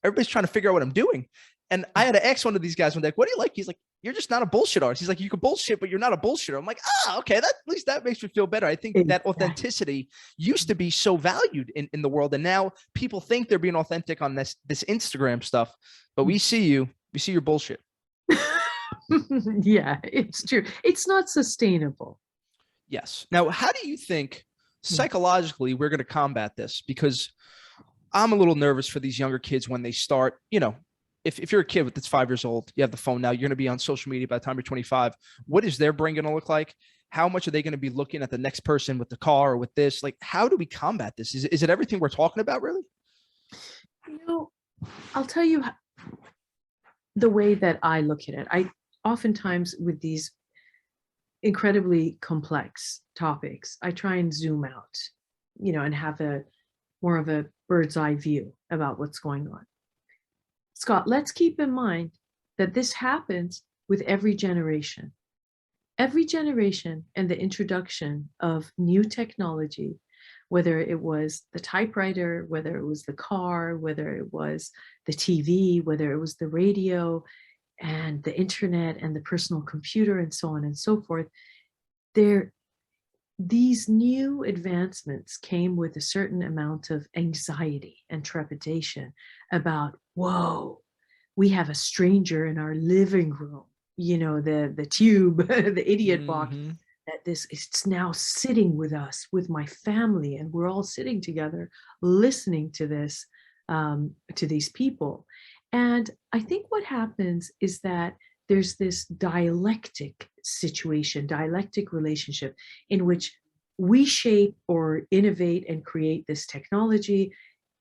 everybody's trying to figure out what I'm doing. And I had to ask one of these guys one day, what do you like? He's like, you're just not a bullshit artist. He's like, you can bullshit, but you're not a bullshitter. I'm like, okay, at least that makes me feel better. I think that authenticity used to be so valued in the world. And now people think they're being authentic on this Instagram stuff, but we see your bullshit. Yeah, it's true. It's not sustainable. Yes. Now, how do you think psychologically we're going to combat this? Because I'm a little nervous for these younger kids when they start, if you're a kid that's 5 years old, you have the phone now, you're going to be on social media by the time you're 25. What is their brain going to look like? How much are they going to be looking at the next person with the car or with this? Like, how do we combat this? Is it everything we're talking about, really? I'll tell you the way that I look at it. I oftentimes, with these incredibly complex topics, I try and zoom out, and have more of a bird's eye view about what's going on. Scott, let's keep in mind that this happens with every generation. Every generation and the introduction of new technology, whether it was the typewriter, whether it was the car, whether it was the TV, whether it was the radio and the internet and the personal computer and so on and so forth, these new advancements came with a certain amount of anxiety and trepidation about, whoa, we have a stranger in our living room, the tube, the idiot box that this it's now sitting with us, with my family, and we're all sitting together listening to this, to these people. And I think what happens is that there's this dialectic situation, dialectic relationship in which we shape or innovate and create this technology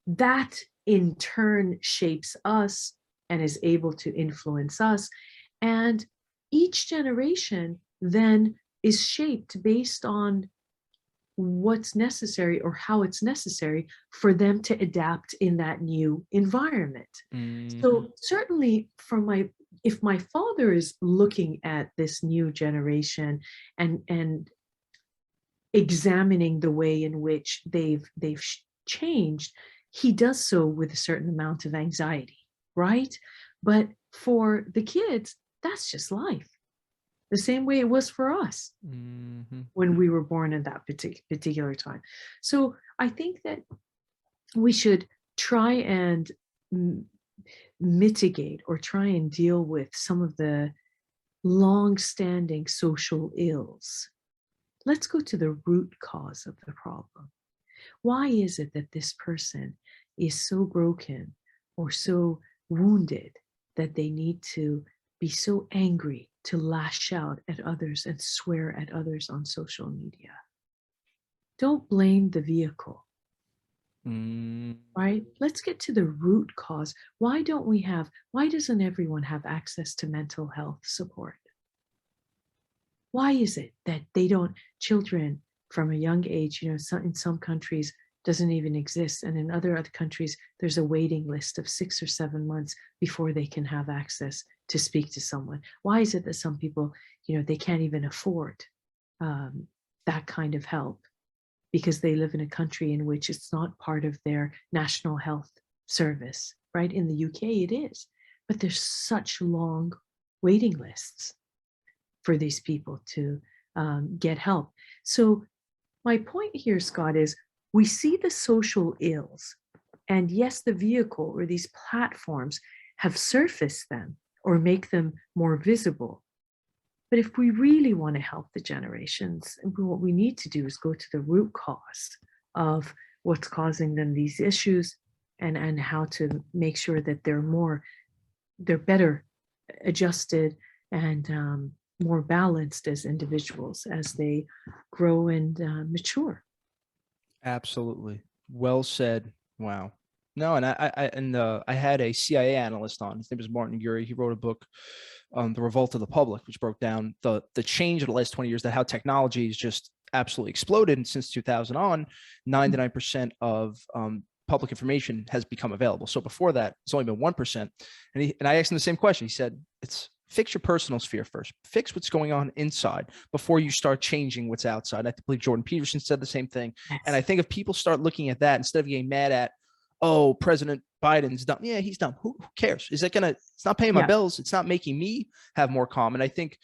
that in turn shapes us and is able to influence us. And each generation then is shaped based on what's necessary or how it's necessary for them to adapt in that new environment. So certainly if my father is looking at this new generation and examining the way in which they've changed, he does so with a certain amount of anxiety, right? But for the kids, that's just life. The same way it was for us when we were born in that particular time. So I think that we should try and mitigate or try and deal with some of the long-standing social ills. Let's go to the root cause of the problem. Why is it that this person is so broken or so wounded that they need to be so angry to lash out at others and swear at others on social media? Don't blame the vehicle, right? Let's get to the root cause. Why doesn't everyone have access to mental health support? Why is it that children from a young age, in some countries doesn't even exist, and in other countries, there's a waiting list of 6 or 7 months before they can have access to speak to someone? Why is it that some people, they can't even afford that kind of help because they live in a country in which it's not part of their national health service, right? In the UK, it is, but there's such long waiting lists for these people to get help. So my point here, Scott, is we see the social ills, and yes, the vehicle or these platforms have surfaced them or make them more visible. But if we really want to help the generations, what we need to do is go to the root cause of what's causing them these issues, and how to make sure that they're better adjusted and more balanced as individuals as they grow and mature. Absolutely. Well said. Wow. No, and I had a CIA analyst on. His name was Martin Gurry. He wrote a book, The Revolt of the Public, which broke down the change of the last 20 years, that how technology has just absolutely exploded. And since 2000 on, 99% of public information has become available. So before that, it's only been 1%. And I asked him the same question. He said, fix your personal sphere first. Fix what's going on inside before you start changing what's outside. I believe Jordan Peterson said the same thing. Yes. And I think if people start looking at that instead of getting mad at, oh, President Biden's dumb. Yeah, he's dumb. Who cares? It's not paying my bills. It's not making me have more calm. And I think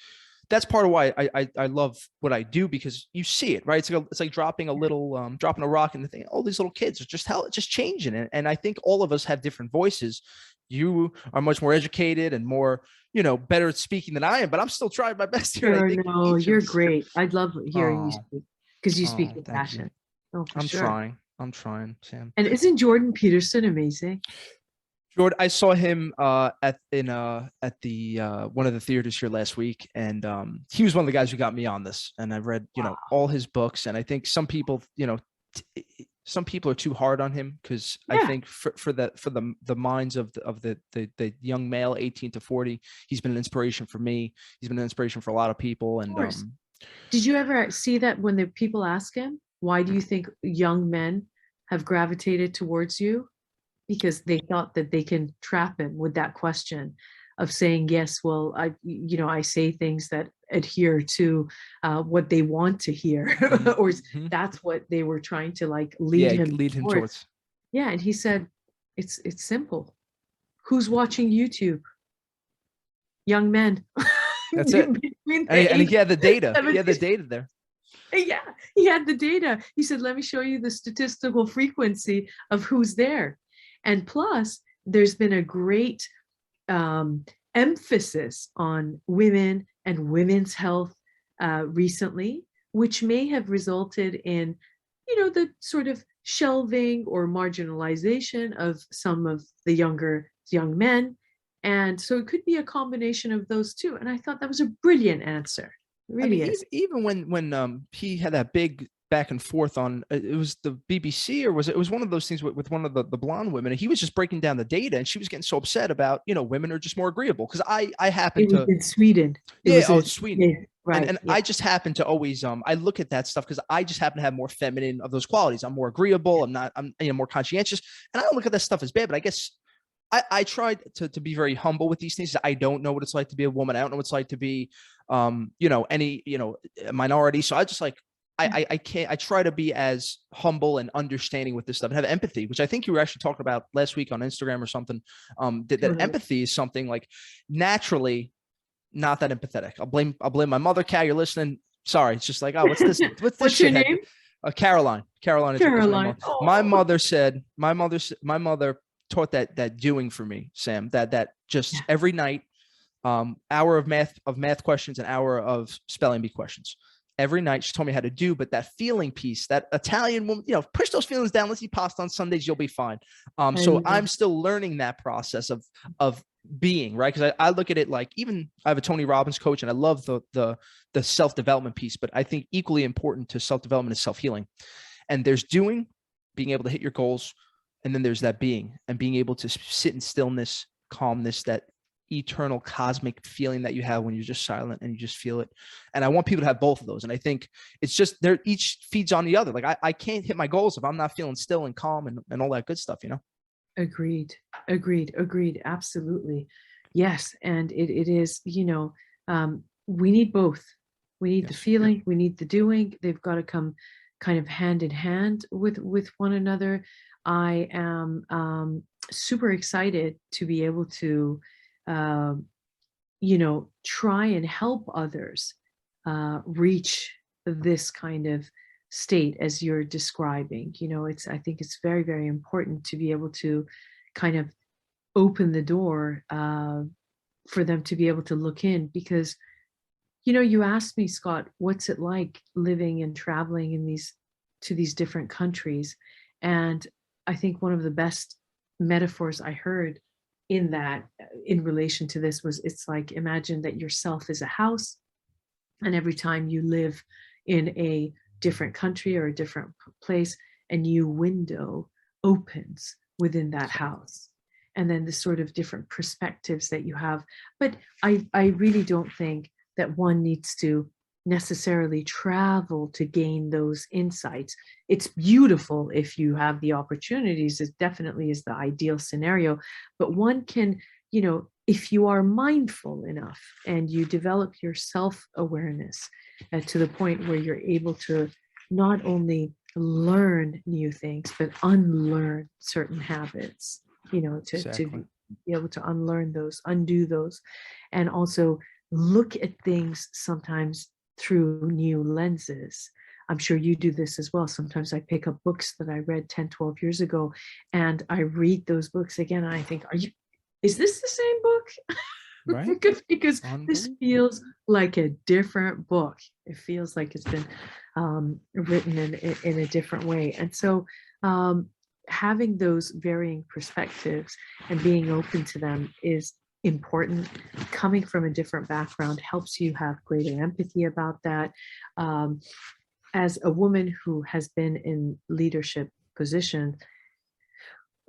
that's part of why I love what I do, because you see it, right? It's like dropping a rock and the thing. All these little kids are just changing it. And I think all of us have different voices. You are much more educated and more, better at speaking than I am, but I'm still trying my best here. Sure, no, you're great. I'd love hearing you speak, because you speak with passion. Oh, I'm trying, Sam. And isn't Jordan Peterson amazing? Jordan, I saw him at the one of the theaters here last week, and he was one of the guys who got me on this. And I've read all his books, and I think some people are too hard on him, because I think for the minds of the young male 18 to 40, he's been an inspiration for me. He's been an inspiration for a lot of people. And did you ever see that when the people ask him, why do you think young men have gravitated towards you? Because they thought that they can trap him with that question of saying, yes, well, I say things that adhere to what they want to hear, or that's what they were trying to lead him towards. Yeah, and he said, it's simple. Who's watching YouTube? Young men. That's it. And he had the data. He had the data there. Yeah, he had the data. He said, let me show you the statistical frequency of who's there. And plus, there's been a great emphasis on women and women's health recently, which may have resulted in, the sort of shelving or marginalization of some of the young men. And so it could be a combination of those two. And I thought that was a brilliant answer. It I mean, really is. even when he had that big back and forth on, it was the BBC, or was it was one of those things with one of the blonde women, and he was just breaking down the data, and she was getting so upset about, women are just more agreeable, because I happen It was to. in Sweden. It Yeah, was oh, a, it's Sweden. yeah, right. And Yeah. I just happen to always I look at that stuff because I just happen to have more feminine of those qualities. I'm more agreeable. I'm more conscientious, and I don't look at that stuff as bad. But I guess I tried to be very humble with these things. I don't know what it's like to be a woman. I don't know what it's like to be any minority. So I just like I can't. I try to be as humble and understanding with this stuff and have empathy, which I think you were actually talking about last week on Instagram or something. That empathy is something like naturally not that empathetic. I'll blame my mother. Cal, you're listening. Sorry, it's just like, oh, what's this? What's this What's your shithead? name? Caroline. Caroline is my Caroline. mother. Oh. My mother taught that doing for me, Sam. That just every night, hour of math questions, an hour of spelling bee questions. Every night she told me how to do, but that feeling piece, that Italian woman, push those feelings down. Let's eat pasta on Sundays. You'll be fine. So I'm still learning that process of being, right? Because I look at it like, even I have a Tony Robbins coach, and I love the self-development piece, but I think equally important to self-development is self-healing. And there's doing, being able to hit your goals, and then there's that being, and being able to sit in stillness, calmness, that eternal cosmic feeling that you have when you're just silent and you just feel it. And I want people to have both of those. And I think it's just, they're each feeds on the other. Like I can't hit my goals if I'm not feeling still and calm and all that good stuff, Agreed. Absolutely. Yes. And it is, we need both. We need the feeling, we need the doing. They've got to come kind of hand in hand with one another. I am super excited to be able to, try and help others reach this kind of state as you're describing. I think it's very, very important to be able to kind of open the door for them to be able to look in, because you asked me, Scott, what's it like living and traveling in these different countries? And I think one of the best metaphors I heard in relation to this was, it's like, imagine that yourself is a house, and every time you live in a different country or a different place, a new window opens within that house, and then the sort of different perspectives that you have. But I really don't think that one needs to necessarily travel to gain those insights. It's beautiful if you have the opportunities. It definitely is the ideal scenario, but one can, if you are mindful enough and you develop your self-awareness to the point where you're able to not only learn new things, but unlearn certain habits, to be able to unlearn those, undo those, and also look at things sometimes through new lenses. I'm sure you do this as well. Sometimes I pick up books that I read 10, 12 years ago, and I read those books again, and I think, is this the same book? Right. Because this feels like a different book. It feels like it's been written in a different way. And so having those varying perspectives and being open to them is important. Coming from a different background helps you have greater empathy about that. As a woman who has been in leadership position,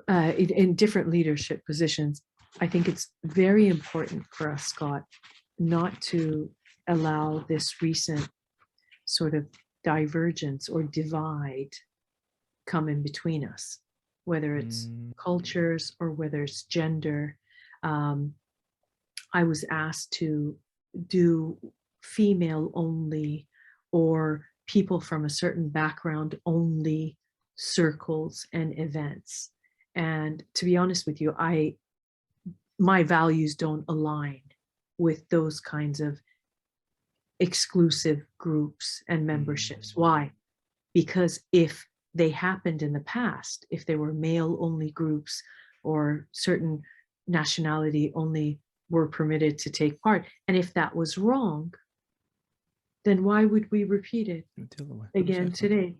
in different leadership positions, I think it's very important for us, Scott, not to allow this recent sort of divergence or divide come in between us, whether it's cultures or whether it's gender. I was asked to do female only or people from a certain background only circles and events. And to be honest with you, my values don't align with those kinds of exclusive groups and memberships. Why? Because if they happened in the past, if there were male only groups or certain nationality only were permitted to take part, and if that was wrong, then why would we repeat it again Exactly. today?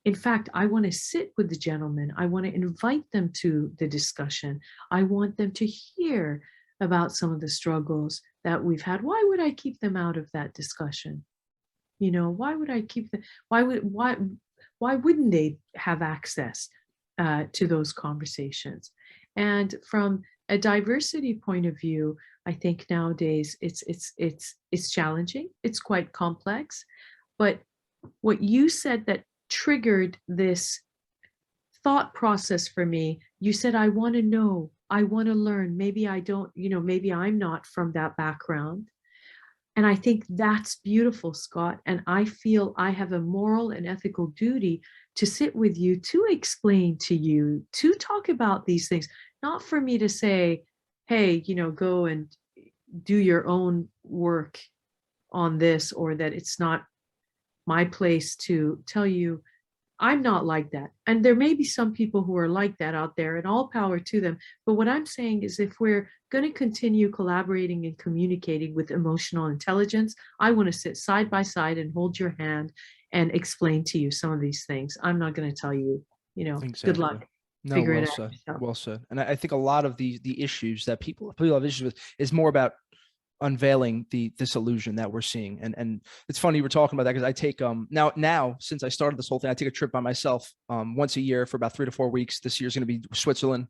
In fact, I want to sit with the gentleman. I want to invite them to the discussion. I want them to hear about some of the struggles that we've had. Why would I keep them out of that discussion? You know, why would I keep them? Why wouldn't they have access to those conversations? And from a diversity point of view, I think nowadays it's challenging. It's quite complex. But what you said that triggered this thought process for me, you said, I want to know, I want to learn. Maybe I don't, maybe I'm not from that background. And I think that's beautiful, Scott. And I feel I have a moral and ethical duty to sit with you, to explain to you, to talk about these things, not for me to say, hey, go and do your own work on this, or that it's not my place to tell you. I'm not like that. And there may be some people who are like that out there, and all power to them. But what I'm saying is, if we're going to continue collaborating and communicating with emotional intelligence, I want to sit side by side and hold your hand and explain to you some of these things. I'm not going to tell you, Exactly. good luck. No, Figure well it out said. yourself. Well said. And I think a lot of the issues that people have issues with is more about unveiling the disillusion that we're seeing. And it's funny we're talking about that, because I take now since I started this whole thing, I take a trip by myself once a year for about 3 to 4 weeks. This year's going to be Switzerland.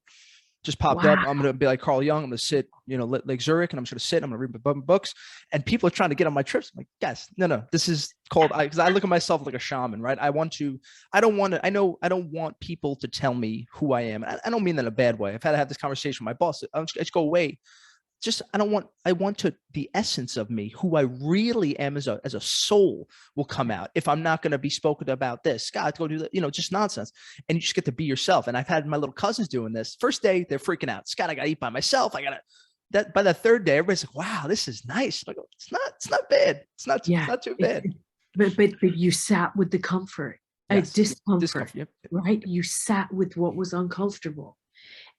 Just popped up. I'm going to be like Carl Jung. I'm going to sit, Lake Zurich, and I'm just going to sit. I'm going to read books. And people are trying to get on my trips. I'm like, guys, no. This is called, because I look at myself like a shaman, right? I don't want people to tell me who I am. I don't mean that in a bad way. I've had to have this conversation with my boss. I just go away. I want the essence of me, who I really am as a soul, will come out. If I'm not going to be spoken about this, Scott, go do that, just nonsense. And you just get to be yourself. And I've had my little cousins doing this. First day, they're freaking out. Scott, I got to eat by myself. That by the third day, everybody's like, wow, this is nice. I go, it's not bad. It's not too bad. But you sat with the comfort, Yes. discomfort, yep. right? You sat with what was uncomfortable.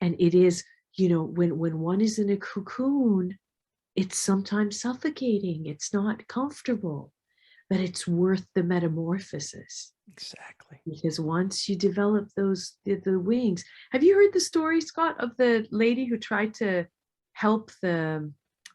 And it is, when one is in a cocoon, it's sometimes suffocating. It's not comfortable, but it's worth the metamorphosis. Exactly. Because once you develop those, the wings. Have you heard the story, Scott, of the lady who tried to help the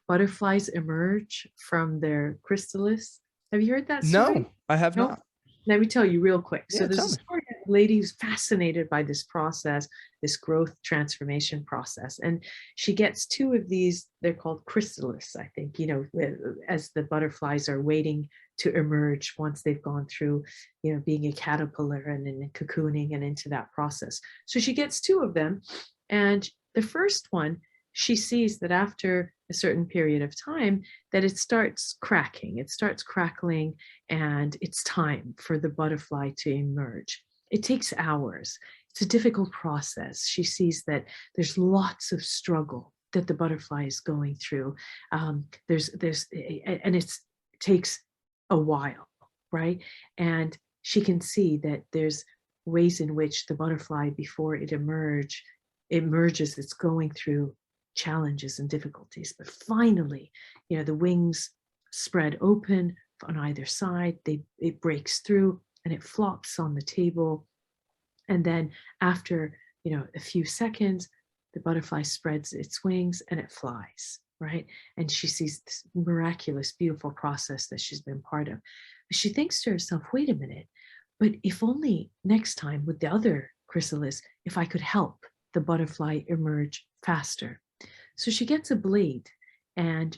butterflies emerge from their chrysalis? Have you heard that story? No, I have not. Let me tell you real quick. Yeah, So there's a story of a lady who's fascinated by this process, this growth transformation process. And she gets 2 of these, they're called chrysalis, I think, as the butterflies are waiting to emerge once they've gone through, being a caterpillar and then cocooning and into that process. So she gets 2 of them. And the first one, she sees that after a certain period of time that it starts cracking, it starts crackling, and it's time for the butterfly to emerge. It takes hours. It's a difficult process. She sees that there's lots of struggle that the butterfly is going through. And it takes a while, right? And she can see that there's ways in which the butterfly, before it emerges, it's going through challenges and difficulties. But finally, the wings spread open on either side. It breaks through and it flops on the table. And then after, a few seconds, the butterfly spreads its wings and it flies, right? And she sees this miraculous, beautiful process that she's been part of. But she thinks to herself, wait a minute, but if only next time with the other chrysalis, if I could help the butterfly emerge faster. So she gets a blade, and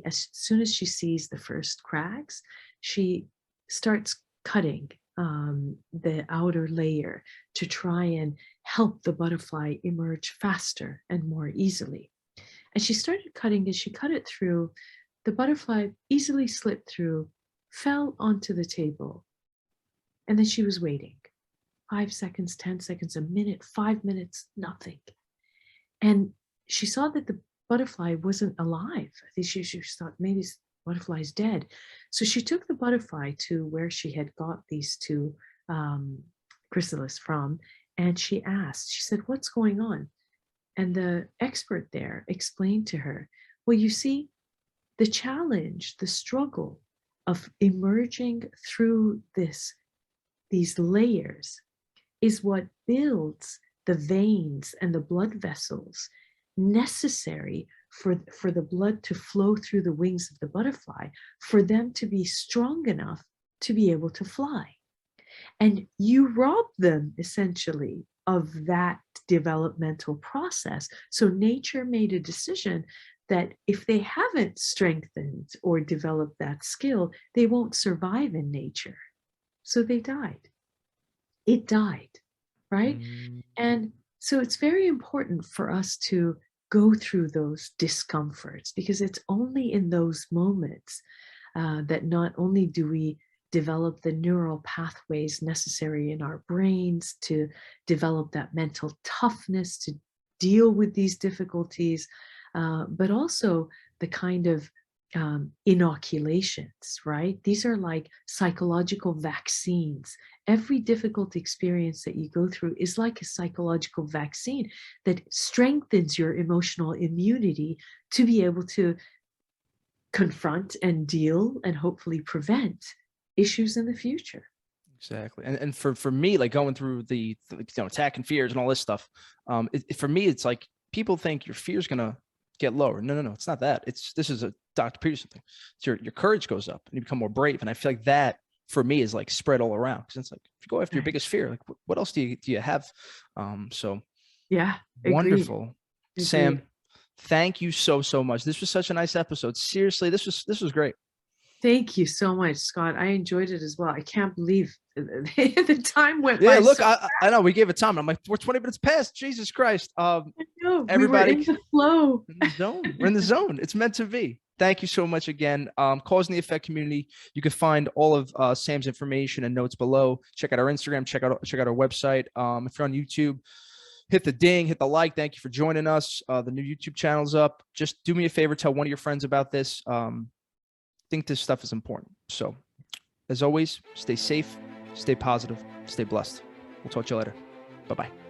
as soon as she sees the first cracks, she starts cutting the outer layer to try and help the butterfly emerge faster and more easily. And she started cutting. As she cut it through, the butterfly easily slipped through, fell onto the table, and then she was waiting. 5 seconds, 10 seconds, a minute, 5 minutes, nothing. And she saw that the butterfly wasn't alive. I think she thought maybe this butterfly's dead. So she took the butterfly to where she had got these 2 chrysalis from, and she said, what's going on? And the expert there explained to her, well, you see, the challenge, the struggle of emerging through these layers is what builds the veins and the blood vessels necessary for the blood to flow through the wings of the butterfly, for them to be strong enough to be able to fly. And you rob them essentially of that developmental process. So nature made a decision that if they haven't strengthened or developed that skill, they won't survive in nature. So they died. It died, right? And so it's very important for us to go through those discomforts, because it's only in those moments that not only do we develop the neural pathways necessary in our brains to develop that mental toughness to deal with these difficulties, but also the kind of inoculations, right? These are like psychological vaccines. Every difficult experience that you go through is like a psychological vaccine that strengthens your emotional immunity to be able to confront and deal and hopefully prevent issues in the future. Exactly. And for me, like going through the attack and fears and all this stuff, for me, it's like people think your fear is going to get lower. No, it's not that. This is a Dr. Peterson thing. It's your courage goes up and you become more brave. And I feel like that for me is like spread all around, because it's like, if you go after your biggest fear, like what else do you have? So yeah, wonderful. Agreed. Sam, thank you so much. This was such a nice episode. Seriously, this was great. Thank you so much, Scott. I enjoyed it as well. I can't believe the time went by. Yeah, look, I know we gave it time. I'm like, we're 20 minutes past. Jesus Christ. I know, everybody, we were in the flow. In the zone. We're in the zone. It's meant to be. Thank you so much again. Cause and the Effect community. You can find all of Sam's information and notes below. Check out our Instagram. Check out our website. If you're on YouTube, hit the ding, hit the like. Thank you for joining us. The new YouTube channel's up. Just do me a favor. Tell one of your friends about this. Think this stuff is important. So as always, stay safe, stay positive, stay blessed. We'll talk to you later. Bye-bye.